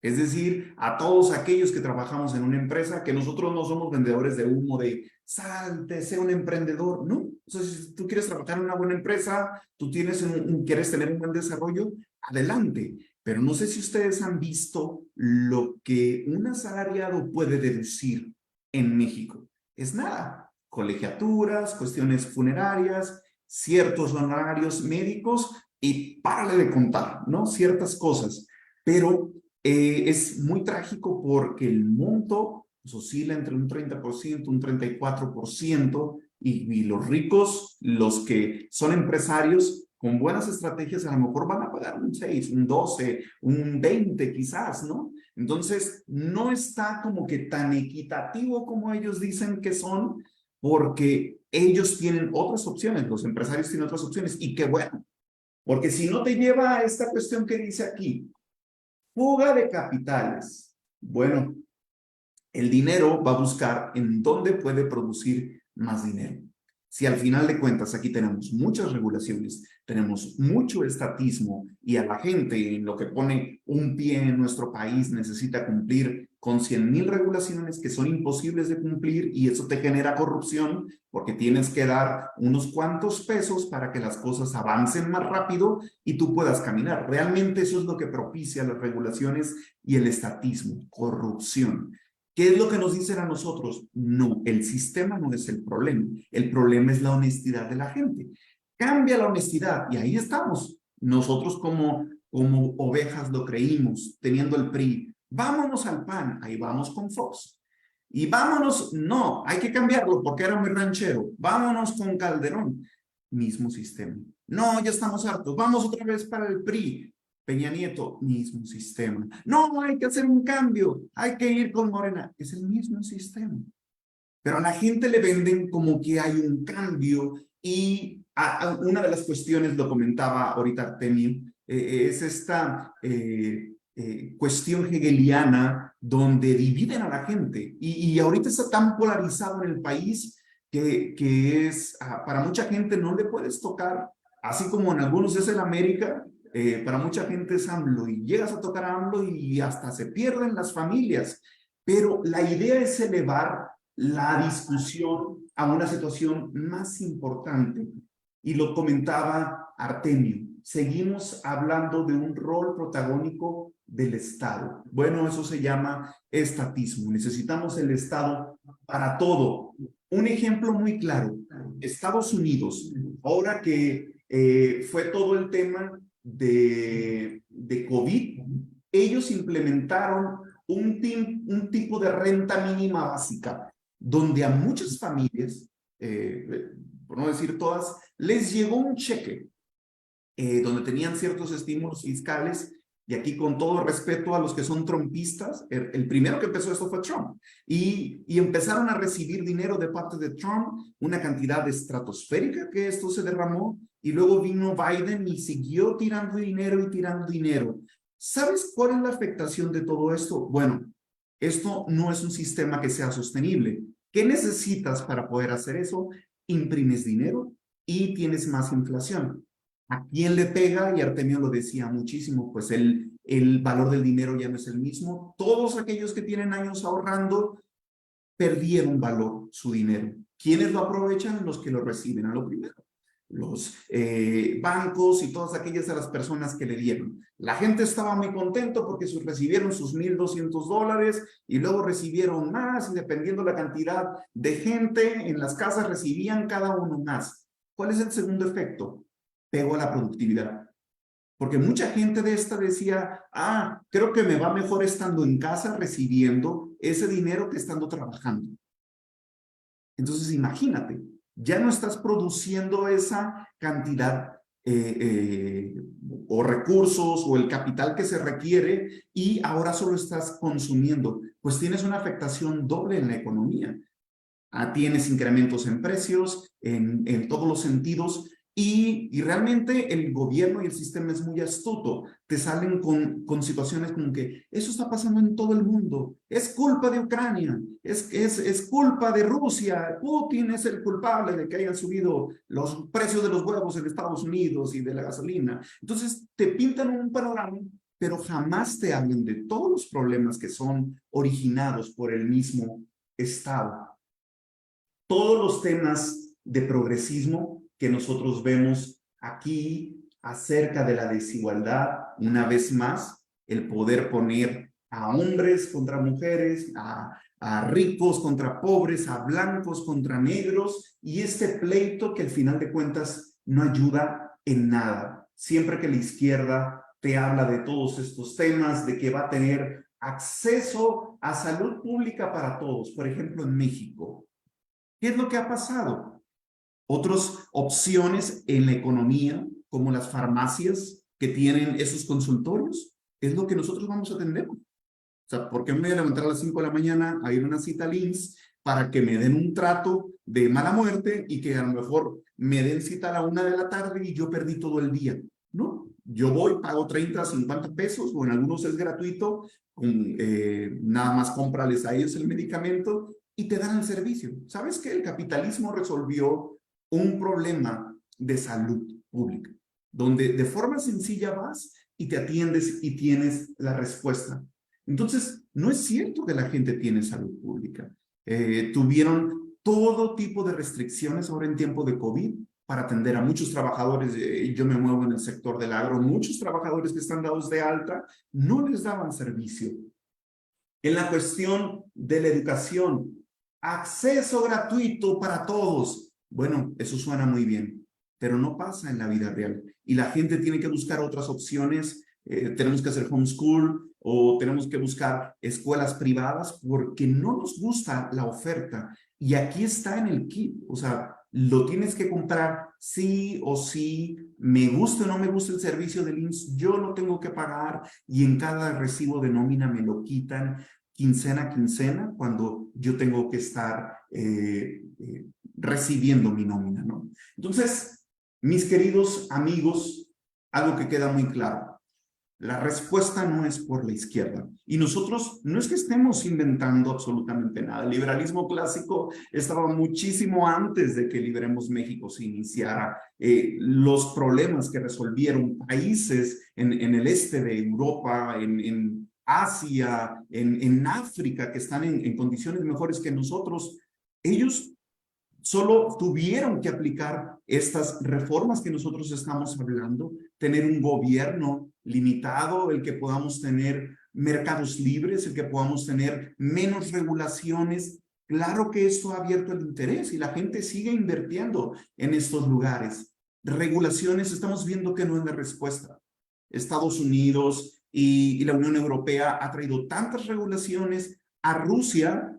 Es decir, a todos aquellos que trabajamos en una empresa, que nosotros no somos vendedores de humo de salte, sé un emprendedor, ¿no? O sea, si tú quieres trabajar en una buena empresa, tú quieres tener un buen desarrollo, adelante. Pero no sé si ustedes han visto lo que un asalariado puede deducir en México. Es nada. Colegiaturas, cuestiones funerarias, ciertos honorarios médicos y párale de contar, ¿no? Ciertas cosas. Pero es muy trágico porque el monto pues, oscila entre un 30%, un 34%, y los ricos, los que son empresarios, con buenas estrategias a lo mejor van a pagar un 6, un 12, un 20 quizás, ¿no? Entonces, no está como que tan equitativo como ellos dicen que son, porque ellos tienen otras opciones, los empresarios tienen otras opciones, y qué bueno, porque si no te lleva a esta cuestión que dice aquí, fuga de capitales. Bueno, el dinero va a buscar en dónde puede producir más dinero. Si al final de cuentas aquí tenemos muchas regulaciones, tenemos mucho estatismo y a la gente en lo que pone un pie en nuestro país necesita cumplir con 100,000 regulaciones que son imposibles de cumplir y eso te genera corrupción porque tienes que dar unos cuantos pesos para que las cosas avancen más rápido y tú puedas caminar. Realmente eso es lo que propicia las regulaciones y el estatismo, corrupción. ¿Qué es lo que nos dicen a nosotros? No, el sistema no es el problema es la honestidad de la gente. Cambia la honestidad y ahí estamos. Nosotros como ovejas lo creímos, teniendo el PRI. Vámonos al PAN, ahí vamos con Fox. Y vámonos, no, hay que cambiarlo porque era muy ranchero. Vámonos con Calderón, mismo sistema. No, ya estamos hartos, vamos otra vez para el PRI. Peña Nieto, mismo sistema. No, hay que hacer un cambio, hay que ir con Morena. Es el mismo sistema. Pero a la gente le venden como que hay un cambio y una de las cuestiones, lo comentaba ahorita Artemio, es esta cuestión hegeliana donde dividen a la gente y ahorita está tan polarizado en el país que es, para mucha gente no le puedes tocar, así como en algunos es el América, para mucha gente es AMLO y llegas a tocar a AMLO y hasta se pierden las familias, pero la idea es elevar la discusión a una situación más importante. Y lo comentaba Artemio, seguimos hablando de un rol protagónico del Estado. Bueno, eso se llama estatismo. Necesitamos el Estado para todo. Un ejemplo muy claro, Estados Unidos, ahora que fue todo el tema de COVID, ellos implementaron un tipo de renta mínima básica, donde a muchas familias, por no decir todas, les llegó un cheque donde tenían ciertos estímulos fiscales, y aquí con todo respeto a los que son trumpistas, el primero que empezó esto fue Trump, y empezaron a recibir dinero de parte de Trump, una cantidad estratosférica que esto se derramó, y luego vino Biden y siguió tirando dinero y tirando dinero. ¿Sabes cuál es la afectación de todo esto? Bueno, esto no es un sistema que sea sostenible. ¿Qué necesitas para poder hacer eso? Imprimes dinero y tienes más inflación. ¿A quién le pega? Y Artemio lo decía muchísimo, pues el valor del dinero ya no es el mismo. Todos aquellos que tienen años ahorrando perdieron valor su dinero. ¿Quiénes lo aprovechan? Los que lo reciben a lo primero. Los bancos y todas aquellas de las personas que le dieron. La gente estaba muy contento porque recibieron sus $1,200 y luego recibieron más y dependiendo la cantidad de gente en las casas recibían cada uno más. ¿Cuál es el segundo efecto? Pegó a la productividad. Porque mucha gente de esta decía, creo que me va mejor estando en casa recibiendo ese dinero que estando trabajando. Entonces, imagínate, ya no estás produciendo esa cantidad o recursos o el capital que se requiere y ahora solo estás consumiendo. Pues tienes una afectación doble en la economía. Tienes incrementos en precios, en todos los sentidos. Y realmente el gobierno y el sistema es muy astuto. Te salen con situaciones como que eso está pasando en todo el mundo. Es culpa de Ucrania, es culpa de Rusia. Putin es el culpable de que hayan subido los precios de los huevos en Estados Unidos y de la gasolina. Entonces te pintan un panorama, pero jamás te hablan de todos los problemas que son originados por el mismo Estado. Todos los temas de progresismo que nosotros vemos aquí acerca de la desigualdad, una vez más, el poder poner a hombres contra mujeres, a ricos contra pobres, a blancos contra negros, y este pleito que al final de cuentas no ayuda en nada. Siempre que la izquierda te habla de todos estos temas, de que va a tener acceso a salud pública para todos, por ejemplo en México. ¿Qué es lo que ha pasado? Otras opciones en la economía, como las farmacias que tienen esos consultorios, es lo que nosotros vamos a atender. O sea, ¿por qué me voy a levantar a las 5 de la mañana a ir a una cita al IMSS para que me den un trato de mala muerte y que a lo mejor me den cita a la 1 de la tarde y yo perdí todo el día? No, yo voy, pago 30, 50 pesos o en algunos es gratuito, nada más cómprales a ellos el medicamento y te dan el servicio. ¿Sabes qué? El capitalismo resolvió un problema de salud pública, donde de forma sencilla vas y te atiendes y tienes la respuesta. Entonces, no es cierto que la gente tiene salud pública. Tuvieron todo tipo de restricciones ahora en tiempo de COVID para atender a muchos trabajadores. Yo me muevo en el sector del agro. Muchos trabajadores que están dados de alta no les daban servicio. En la cuestión de la educación, acceso gratuito para todos. Bueno, eso suena muy bien, pero no pasa en la vida real. Y la gente tiene que buscar otras opciones. Tenemos que hacer homeschool o tenemos que buscar escuelas privadas porque no nos gusta la oferta. Y aquí está en el kit. O sea, lo tienes que comprar sí o sí. Me gusta o no me gusta el servicio del IMSS, yo lo tengo que pagar y en cada recibo de nómina me lo quitan quincena a quincena cuando yo tengo que estar recibiendo mi nómina, ¿no? Entonces, mis queridos amigos, algo que queda muy claro. La respuesta no es por la izquierda. Y nosotros no es que estemos inventando absolutamente nada. El liberalismo clásico estaba muchísimo antes de que Liberemos México se iniciara. Los problemas que resolvieron países en el este de Europa, en Asia, en África, que están en condiciones mejores que nosotros, ellos solo tuvieron que aplicar estas reformas que nosotros estamos hablando, tener un gobierno limitado, el que podamos tener mercados libres, el que podamos tener menos regulaciones. Claro que esto ha abierto el interés y la gente sigue invirtiendo en estos lugares. Regulaciones, estamos viendo que no es la respuesta. Estados Unidos y la Unión Europea ha traído tantas regulaciones a Rusia.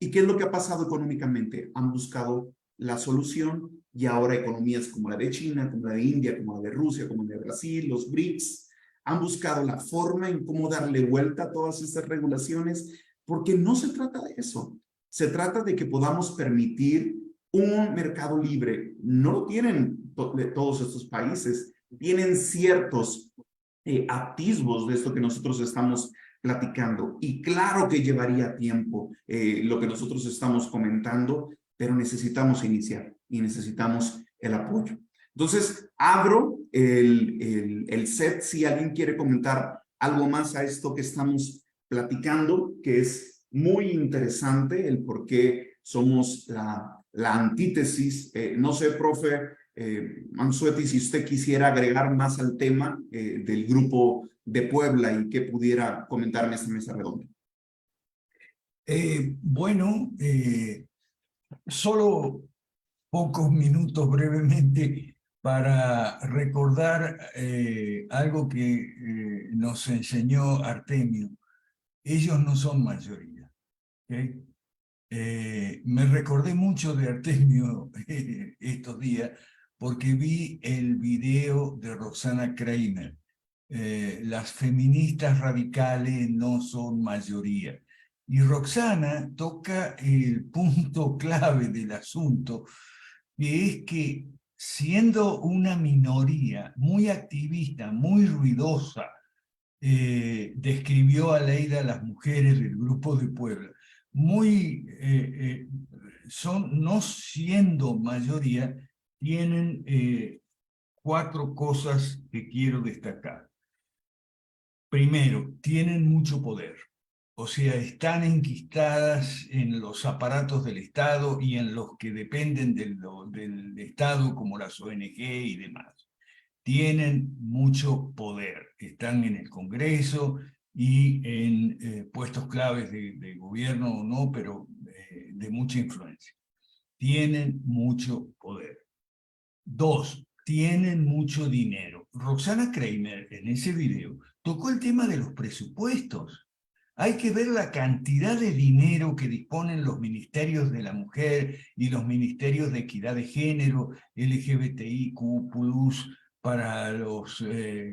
¿Y qué es lo que ha pasado económicamente? Han buscado la solución y ahora economías como la de China, como la de India, como la de Rusia, como la de Brasil, los BRICS, han buscado la forma en cómo darle vuelta a todas estas regulaciones, porque no se trata de eso. Se trata de que podamos permitir un mercado libre. No lo tienen todos estos países. Tienen ciertos atisbos de esto que nosotros estamos platicando. Y claro que llevaría tiempo lo que nosotros estamos comentando, pero necesitamos iniciar y necesitamos el apoyo. Entonces, abro el set si alguien quiere comentar algo más a esto que estamos platicando, que es muy interesante el por qué somos la antítesis. No sé, profe Mansueti, si usted quisiera agregar más al tema del grupo de Puebla y qué pudiera comentar en esta mesa redonda. Bueno, solo pocos minutos brevemente para recordar algo que nos enseñó Artemio. Ellos no son mayoría. ¿Okay? Me recordé mucho de Artemio estos días porque vi el video de Roxana Kramer. Las feministas radicales no son mayoría. Y Roxana toca el punto clave del asunto, que es que siendo una minoría muy activista, muy ruidosa, describió a Leida las mujeres del grupo de Puebla. No siendo mayoría, tienen 4 cosas que quiero destacar. Primero, tienen mucho poder. O sea, están enquistadas en los aparatos del Estado y en los que dependen del Estado, como las ONG y demás. Tienen mucho poder. Están en el Congreso y en puestos claves de gobierno o no, pero de mucha influencia. Tienen mucho poder. 2, tienen mucho dinero. Roxana Kramer, en ese video, tocó el tema de los presupuestos. Hay que ver la cantidad de dinero que disponen los ministerios de la mujer y los ministerios de equidad de género, LGBTIQ+, para los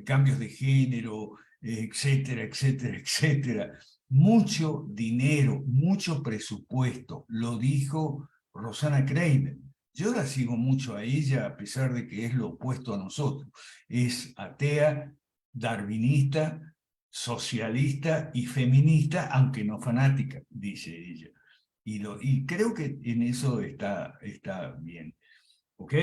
cambios de género, etcétera, etcétera, etcétera. Mucho dinero, mucho presupuesto, lo dijo Roxana Kramer. Yo la sigo mucho a ella, a pesar de que es lo opuesto a nosotros. Es atea, darwinista, socialista y feminista, aunque no fanática, dice ella. Y creo que en eso está bien. ¿Ok?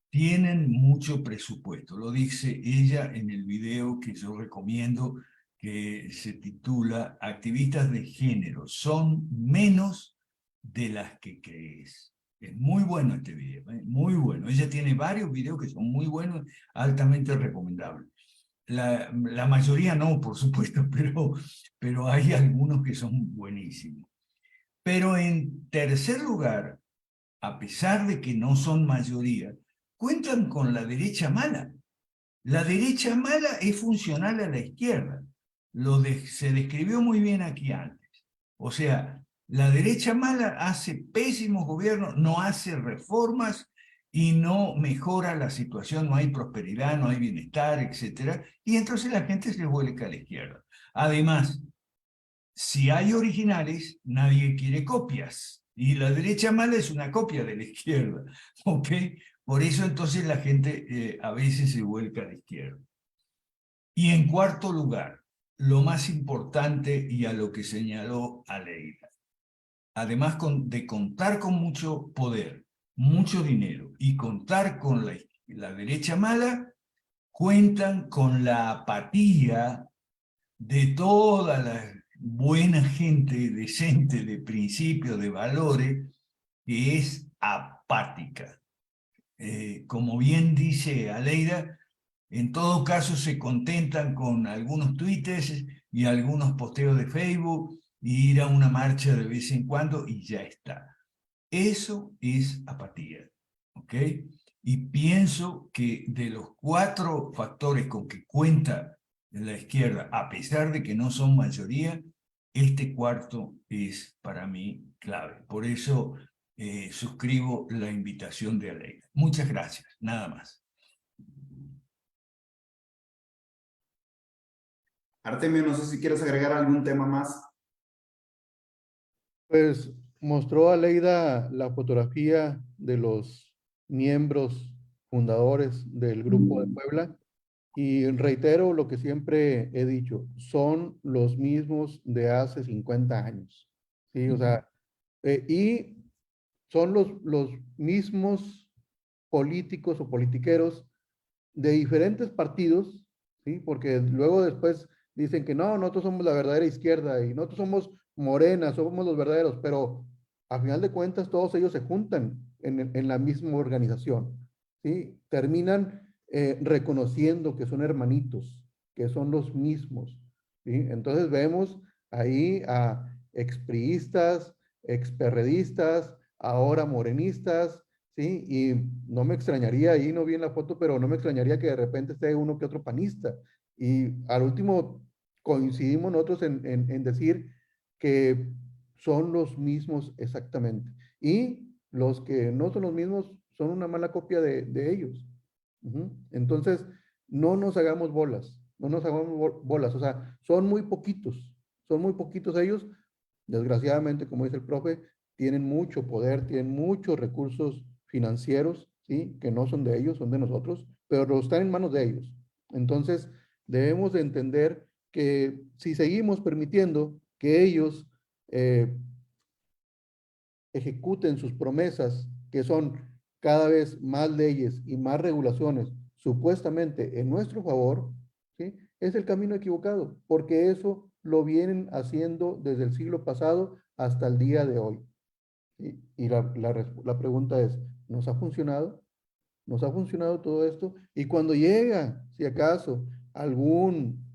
Tienen mucho presupuesto. Lo dice ella en el video que yo recomiendo, que se titula Activistas de género son menos de las que crees. Es muy bueno este video, muy bueno. Ella tiene varios videos que son muy buenos, altamente recomendables. La mayoría no, por supuesto, pero hay algunos que son buenísimos. Pero en tercer lugar, a pesar de que no son mayoría, cuentan con la derecha mala. La derecha mala es funcional a la izquierda. Se describió muy bien aquí antes. O sea, la derecha mala hace pésimos gobiernos, no hace reformas y no mejora la situación, no hay prosperidad, no hay bienestar, etc. Y entonces la gente se vuelca a la izquierda. Además, si hay originales, nadie quiere copias. Y la derecha mala es una copia de la izquierda. ¿Ok? Por eso entonces la gente a veces se vuelca a la izquierda. Y en cuarto lugar, lo más importante y a lo que señaló Aleida. Además de contar con mucho poder, mucho dinero y contar con la derecha mala, cuentan con la apatía de toda la buena gente decente de principios, de valores, que es apática. Como bien dice Aleida, en todo caso se contentan con algunos tweets y algunos posteos de Facebook y ir a una marcha de vez en cuando y ya está. Eso es apatía, ¿ok? Y pienso que de los 4 factores con que cuenta la izquierda, a pesar de que no son mayoría, este cuarto es para mí clave. Por eso suscribo la invitación de Aleida. Muchas gracias, nada más. Artemio, no sé si quieres agregar algún tema más. Pues mostró a Leida la fotografía de los miembros fundadores del Grupo de Puebla Y reitero lo que siempre he dicho, son los mismos de hace 50 años. ¿Sí? O sea, y son los mismos políticos o politiqueros de diferentes partidos, ¿sí? Porque luego después dicen que no, nosotros somos la verdadera izquierda y nosotros somos Morena, somos los verdaderos, pero a final de cuentas todos ellos se juntan en la misma organización, ¿sí? Terminan reconociendo que son hermanitos, que son los mismos, ¿sí? Entonces vemos ahí a expriistas, experredistas, ahora morenistas, ¿sí? Y no me extrañaría, ahí no vi en la foto, pero no me extrañaría que de repente esté uno que otro panista. Y al último coincidimos nosotros en decir que son los mismos exactamente. Y los que no son los mismos son una mala copia de ellos. Entonces, no nos hagamos bolas, no nos hagamos bolas, o sea, son muy poquitos ellos. Desgraciadamente, como dice el profe, tienen mucho poder, tienen muchos recursos financieros, ¿sí? Que no son de ellos, son de nosotros, pero están en manos de ellos. Entonces, debemos de entender que si seguimos permitiendo que ellos ejecuten sus promesas, que son cada vez más leyes y más regulaciones, supuestamente en nuestro favor, ¿sí? Es el camino equivocado, porque eso lo vienen haciendo desde el siglo pasado hasta el día de hoy. Y la pregunta es, ¿nos ha funcionado? ¿Nos ha funcionado todo esto? Y cuando llega, si acaso, algún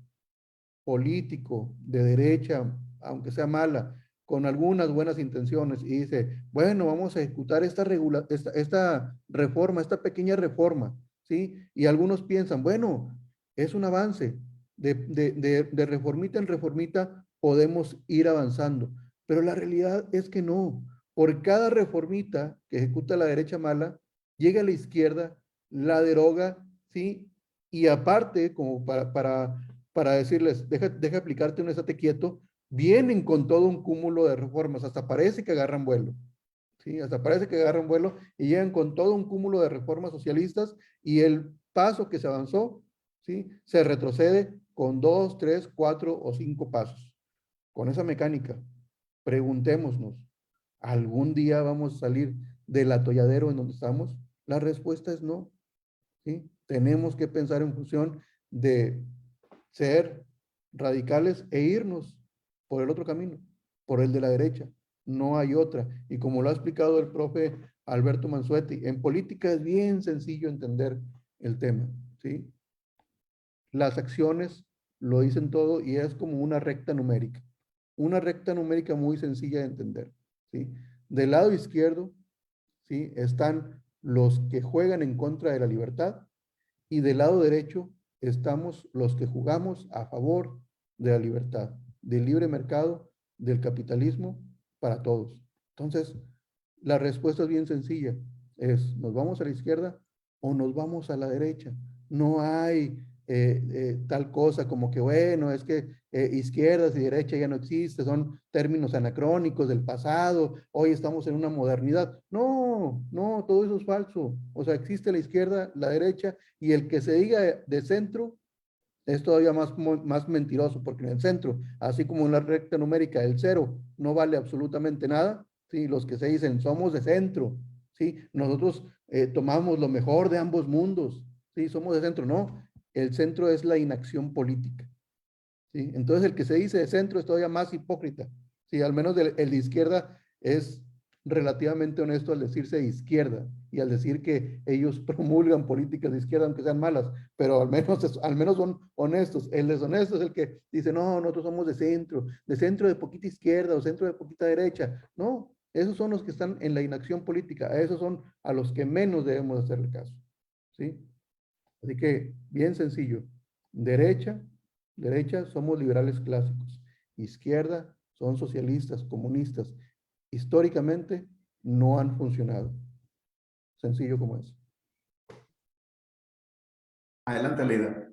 político de derecha, aunque sea mala, con algunas buenas intenciones, y dice, bueno, vamos a ejecutar esta reforma, esta pequeña reforma, ¿sí? Y algunos piensan, bueno, es un avance, de reformita en reformita podemos ir avanzando, pero la realidad es que no. Por cada reformita que ejecuta la derecha mala, llega a la izquierda, la deroga, ¿sí? Y aparte, como para decirles, deja aplicarte un estate quieto, vienen con todo un cúmulo de reformas, hasta parece que agarran vuelo, ¿sí? Hasta parece que agarran vuelo y llegan con todo un cúmulo de reformas socialistas y el paso que se avanzó, ¿sí? Se retrocede con 2, 3, 4 o 5 pasos. Con esa mecánica, preguntémonos, ¿algún día vamos a salir del atolladero en donde estamos? La respuesta es no, ¿sí? Tenemos que pensar en función de ser radicales e irnos por el otro camino, por el de la derecha. No hay otra. Y como lo ha explicado el profe Alberto Mansuetti, en política es bien sencillo entender el tema, ¿sí? Las acciones lo dicen todo y es como una recta numérica. Una recta numérica muy sencilla de entender, ¿sí? Del lado izquierdo, ¿sí? Están los que juegan en contra de la libertad y del lado derecho estamos los que jugamos a favor de la libertad, del libre mercado, del capitalismo para todos. Entonces, la respuesta es bien sencilla, es nos vamos a la izquierda o nos vamos a la derecha. No hay tal cosa como que, bueno, es que izquierdas y derecha ya no existe, son términos anacrónicos del pasado, hoy estamos en una modernidad. No, no, todo eso es falso. O sea, existe la izquierda, la derecha, y el que se diga de centro es todavía más mentiroso, porque en el centro, así como en la recta numérica, el cero no vale absolutamente nada, ¿sí? Los que se dicen somos de centro, ¿sí? Nosotros tomamos lo mejor de ambos mundos, ¿sí? Somos de centro, no, el centro es la inacción política, ¿sí? Entonces el que se dice de centro es todavía más hipócrita, ¿sí? Al menos el de izquierda es relativamente honesto al decirse de izquierda y al decir que ellos promulgan políticas de izquierda aunque sean malas, pero al menos son honestos. El deshonesto es el que dice, no, nosotros somos de centro de poquita izquierda o centro de poquita derecha. No, esos son los que están en la inacción política, a esos son a los que menos debemos hacerle caso, ¿sí? Así que, bien sencillo, derecha somos liberales clásicos, izquierda son socialistas, comunistas. Históricamente no han funcionado. Sencillo como es. Adelante, Leida.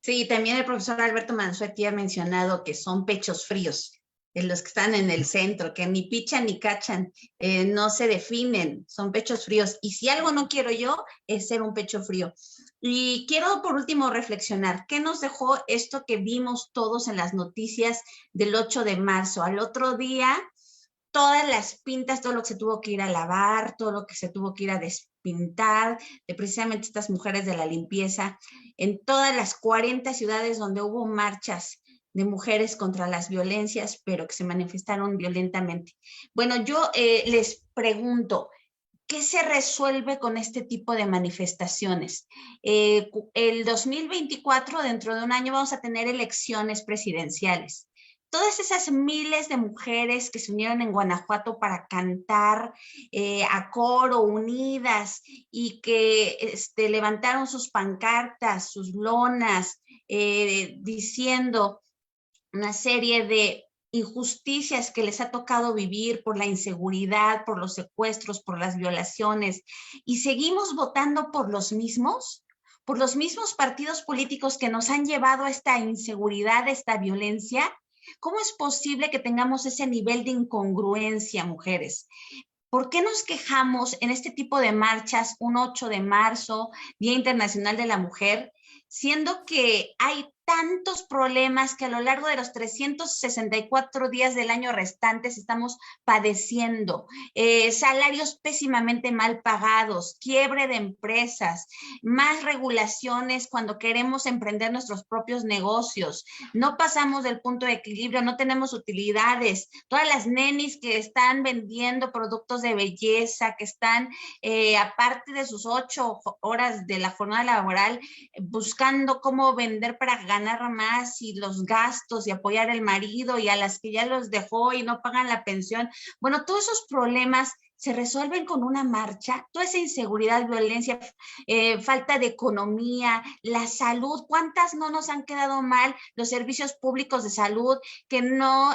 Sí, también el profesor Alberto Mansuetti ha mencionado que son pechos fríos. los que están en el centro, que ni pichan ni cachan, no se definen, son pechos fríos. Y si algo no quiero yo, es ser un pecho frío. Y quiero por último reflexionar, ¿qué nos dejó esto que vimos todos en las noticias del 8 de marzo? Al otro día, todas las pintas, todo lo que se tuvo que ir a lavar, todo lo que se tuvo que ir a despintar, de precisamente estas mujeres de la limpieza, en todas las 40 ciudades donde hubo marchas de mujeres contra las violencias, pero que se manifestaron violentamente. Bueno, yo les pregunto, ¿qué se resuelve con este tipo de manifestaciones? El 2024, dentro de un año, vamos a tener elecciones presidenciales. Todas esas miles de mujeres que se unieron en Guanajuato para cantar a coro, unidas, y que levantaron sus pancartas, sus lonas, diciendo una serie de injusticias que les ha tocado vivir por la inseguridad, por los secuestros, por las violaciones, y seguimos votando por los mismos partidos políticos que nos han llevado a esta inseguridad, a esta violencia. ¿Cómo es posible que tengamos ese nivel de incongruencia, mujeres? ¿Por qué nos quejamos en este tipo de marchas, un 8 de marzo, Día Internacional de la Mujer, siendo que hay tantos problemas que a lo largo de los 364 días del año restantes estamos padeciendo? Salarios pésimamente mal pagados, quiebre de empresas, más regulaciones cuando queremos emprender nuestros propios negocios, no pasamos del punto de equilibrio, no tenemos utilidades, todas las nenis que están vendiendo productos de belleza, que están aparte de sus 8 horas de la jornada laboral, buscando cómo vender para ganar más, y los gastos y apoyar al marido, y a las que ya los dejó y no pagan la pensión. Bueno, todos esos problemas se resuelven con una marcha. Toda esa inseguridad, violencia, falta de economía, la salud, ¿cuántas no nos han quedado mal? Los servicios públicos de salud que no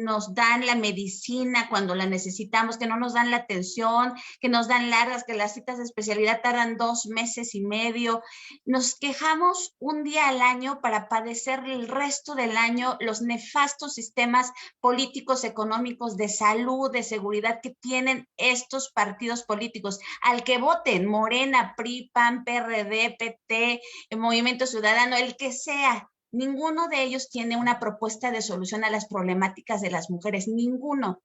nos dan la medicina cuando la necesitamos, que no nos dan la atención, que nos dan largas, que las citas de especialidad tardan 2 meses y medio. Nos quejamos un día al año para padecer el resto del año los nefastos sistemas políticos, económicos, de salud, de seguridad que tienen estos partidos políticos. Al que voten, Morena, PRI, PAN, PRD, PT, Movimiento Ciudadano, el que sea, ninguno de ellos tiene una propuesta de solución a las problemáticas de las mujeres, ninguno.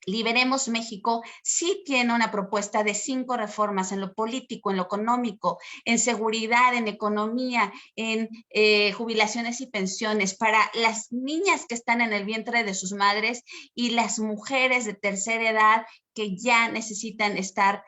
Liberemos México sí tiene una propuesta de 5 reformas en lo político, en lo económico, en seguridad, en economía, en jubilaciones y pensiones para las niñas que están en el vientre de sus madres y las mujeres de tercera edad que ya necesitan estar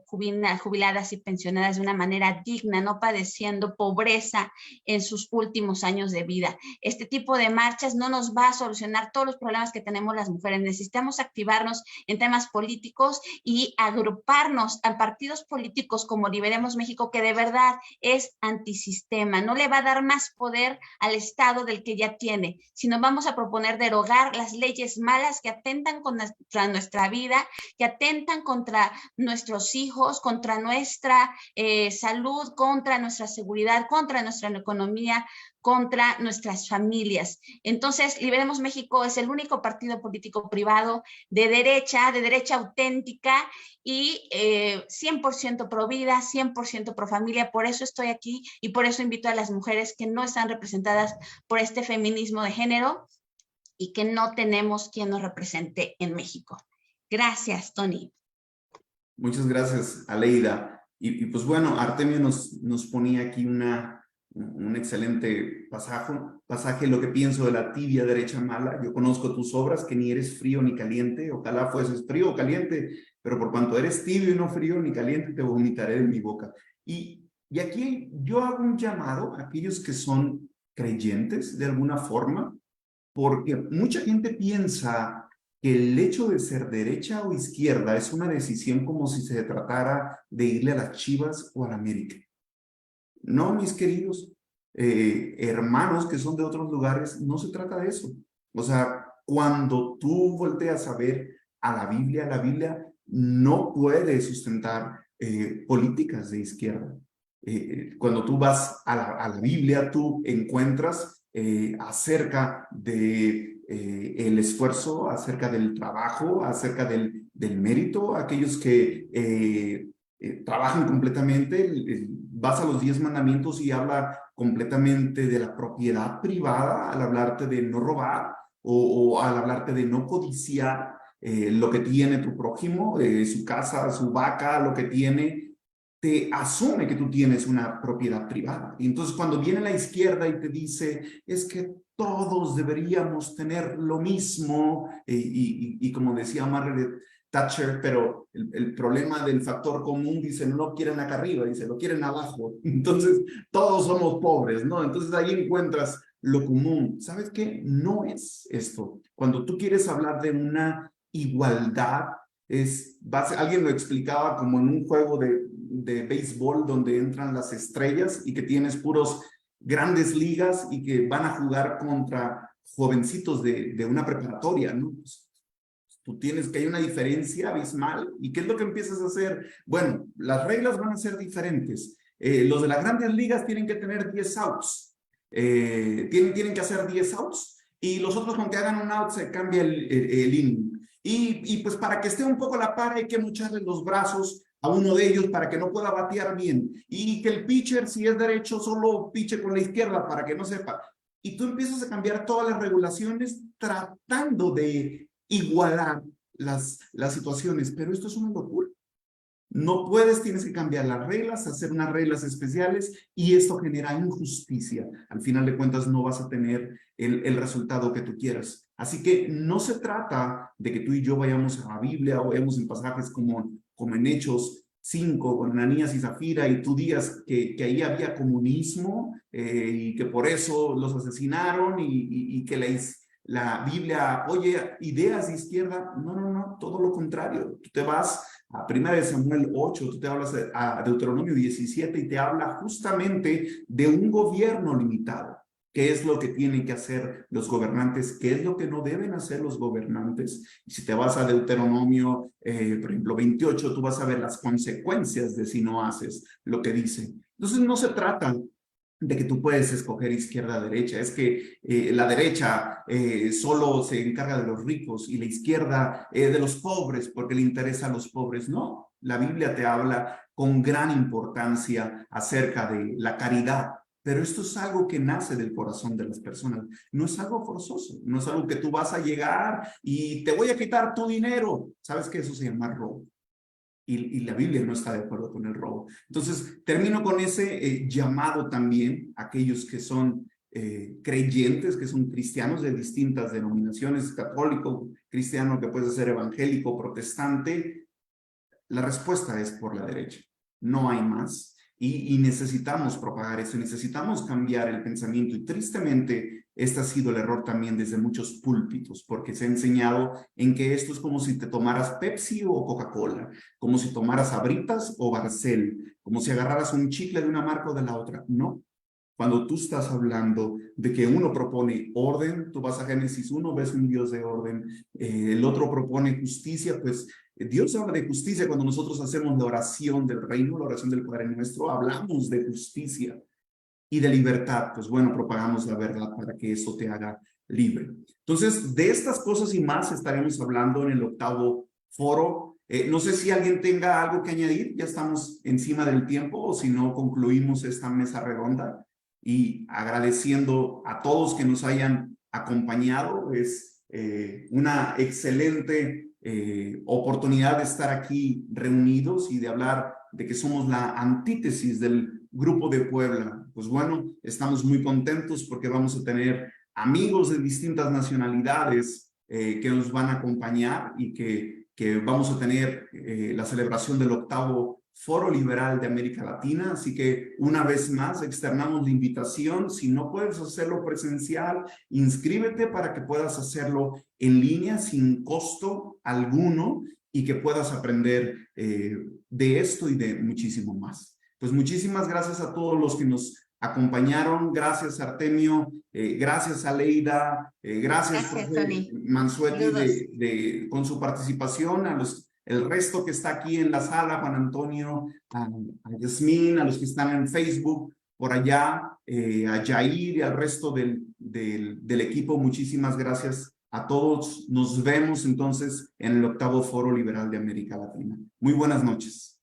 jubiladas y pensionadas de una manera digna, no padeciendo pobreza en sus últimos años de vida. Este tipo de marchas no nos va a solucionar todos los problemas que tenemos las mujeres. Necesitamos activarnos en temas políticos y agruparnos a partidos políticos como Liberemos México, que de verdad es antisistema. No le va a dar más poder al Estado del que ya tiene, sino vamos a proponer derogar las leyes malas que atentan contra nuestra vida, que atentan contra nuestros hijos, contra nuestra salud, contra nuestra seguridad, contra nuestra economía, contra nuestras familias. Entonces, Liberemos México es el único partido político privado de derecha auténtica y 100% pro vida, 100% pro familia. Por eso estoy aquí y por eso invito a las mujeres que no están representadas por este feminismo de género y que no tenemos quien nos represente en México. Gracias, Tony. Muchas gracias, Aleida. Y pues bueno, Artemio nos ponía aquí un excelente pasaje, lo que pienso de la tibia derecha mala. Yo conozco tus obras, que ni eres frío ni caliente, ojalá fueses frío o caliente, pero por cuanto eres tibio y no frío ni caliente, te vomitaré de mi boca. Y aquí yo hago un llamado a aquellos que son creyentes de alguna forma, porque mucha gente piensa que el hecho de ser derecha o izquierda es una decisión como si se tratara de irle a las Chivas o a la América. No, mis queridos hermanos que son de otros lugares, no se trata de eso. O sea, cuando tú volteas a ver a la Biblia no puede sustentar políticas de izquierda. Cuando tú vas a la Biblia, tú encuentras acerca de el esfuerzo, acerca del trabajo, acerca del mérito, aquellos que trabajan completamente. Vas a los 10 mandamientos y habla completamente de la propiedad privada al hablarte de no robar o al hablarte de no codiciar lo que tiene tu prójimo, su casa, su vaca, lo que tiene. Te asume que tú tienes una propiedad privada. Y entonces cuando viene la izquierda y te dice, es que todos deberíamos tener lo mismo, y como decía Margaret Thatcher, pero el problema del factor común, dice, no lo quieren acá arriba, dice, lo quieren abajo. Entonces todos somos pobres, ¿no? Entonces ahí encuentras lo común. ¿Sabes qué? No es esto. Cuando tú quieres hablar de una igualdad, alguien lo explicaba como en un juego de béisbol donde entran las estrellas y que tienes puros grandes ligas y que van a jugar contra jovencitos de una preparatoria, ¿no? Pues, tú tienes que hay una diferencia abismal. ¿Y qué es lo que empiezas a hacer? Bueno, las reglas van a ser diferentes. Los de las grandes ligas tienen que tener 10 outs. Tienen que hacer 10 outs y los otros con que hagan un out se cambia el inning. Y pues para que esté un poco a la par hay que mocharle los brazos a uno de ellos para que no pueda batear bien. Y que el pitcher, si es derecho, solo piche con la izquierda para que no sepa. Y tú empiezas a cambiar todas las regulaciones tratando de igualar las situaciones. Pero esto es una locura. No puedes, tienes que cambiar las reglas, hacer unas reglas especiales y esto genera injusticia. Al final de cuentas no vas a tener el resultado que tú quieras. Así que no se trata de que tú y yo vayamos a la Biblia o vayamos en pasajes como en Hechos 5 con Ananías y Zafira y tú digas que ahí había comunismo y que por eso los asesinaron y que la Biblia apoya ideas de izquierda. No, todo lo contrario. Tú te vas a 1 Samuel 8, tú te hablas a Deuteronomio 17 y te habla justamente de un gobierno limitado. ¿Qué es lo que tienen que hacer los gobernantes? ¿Qué es lo que no deben hacer los gobernantes? Y si te vas a Deuteronomio, por ejemplo, 28, tú vas a ver las consecuencias de si no haces lo que dice. Entonces no se trata de que tú puedes escoger izquierda o derecha. Es que la derecha solo se encarga de los ricos y la izquierda de los pobres porque le interesa a los pobres. No, la Biblia te habla con gran importancia acerca de la caridad. Pero esto es algo que nace del corazón de las personas. No es algo forzoso. No es algo que tú vas a llegar y te voy a quitar tu dinero. ¿Sabes qué? Eso se llama robo. Y la Biblia no está de acuerdo con el robo. Entonces, termino con ese llamado también a aquellos que son creyentes, que son cristianos de distintas denominaciones, católico, cristiano, que puede ser evangélico, protestante. La respuesta es por la derecha. No hay más. Y necesitamos propagar eso, necesitamos cambiar el pensamiento. Y tristemente, este ha sido el error también desde muchos púlpitos, porque se ha enseñado en que esto es como si te tomaras Pepsi o Coca-Cola, como si tomaras Sabritas o Barcel, como si agarraras un chicle de una marca o de la otra. No. Cuando tú estás hablando de que uno propone orden, tú vas a Génesis 1, ves un Dios de orden, el otro propone justicia, pues Dios habla de justicia cuando nosotros hacemos la oración del reino, la oración del Padre Nuestro, hablamos de justicia y de libertad, pues bueno, propagamos la verdad para que eso te haga libre. Entonces, de estas cosas y más estaremos hablando en el 8º foro. No sé si alguien tenga algo que añadir, ya estamos encima del tiempo, o si no, concluimos esta mesa redonda. Y agradeciendo a todos que nos hayan acompañado. Es una excelente oportunidad de estar aquí reunidos y de hablar de que somos la antítesis del Grupo de Puebla. Pues bueno, estamos muy contentos porque vamos a tener amigos de distintas nacionalidades que nos van a acompañar y que vamos a tener la celebración del 8º Foro Liberal de América Latina. Así que una vez más externamos la invitación. Si no puedes hacerlo presencial, inscríbete para que puedas hacerlo en línea sin costo alguno y que puedas aprender de esto y de muchísimo más. Pues muchísimas gracias a todos los que nos acompañaron. Gracias, Artemio. Gracias a Leida. Gracias, profe Mansueti, con su participación. A el resto que está aquí en la sala, Juan Antonio, a Yasmín, a los que están en Facebook. por allá, a Jair y al resto del equipo, muchísimas gracias a todos. Nos vemos entonces en el 8º Foro Liberal de América Latina. Muy buenas noches.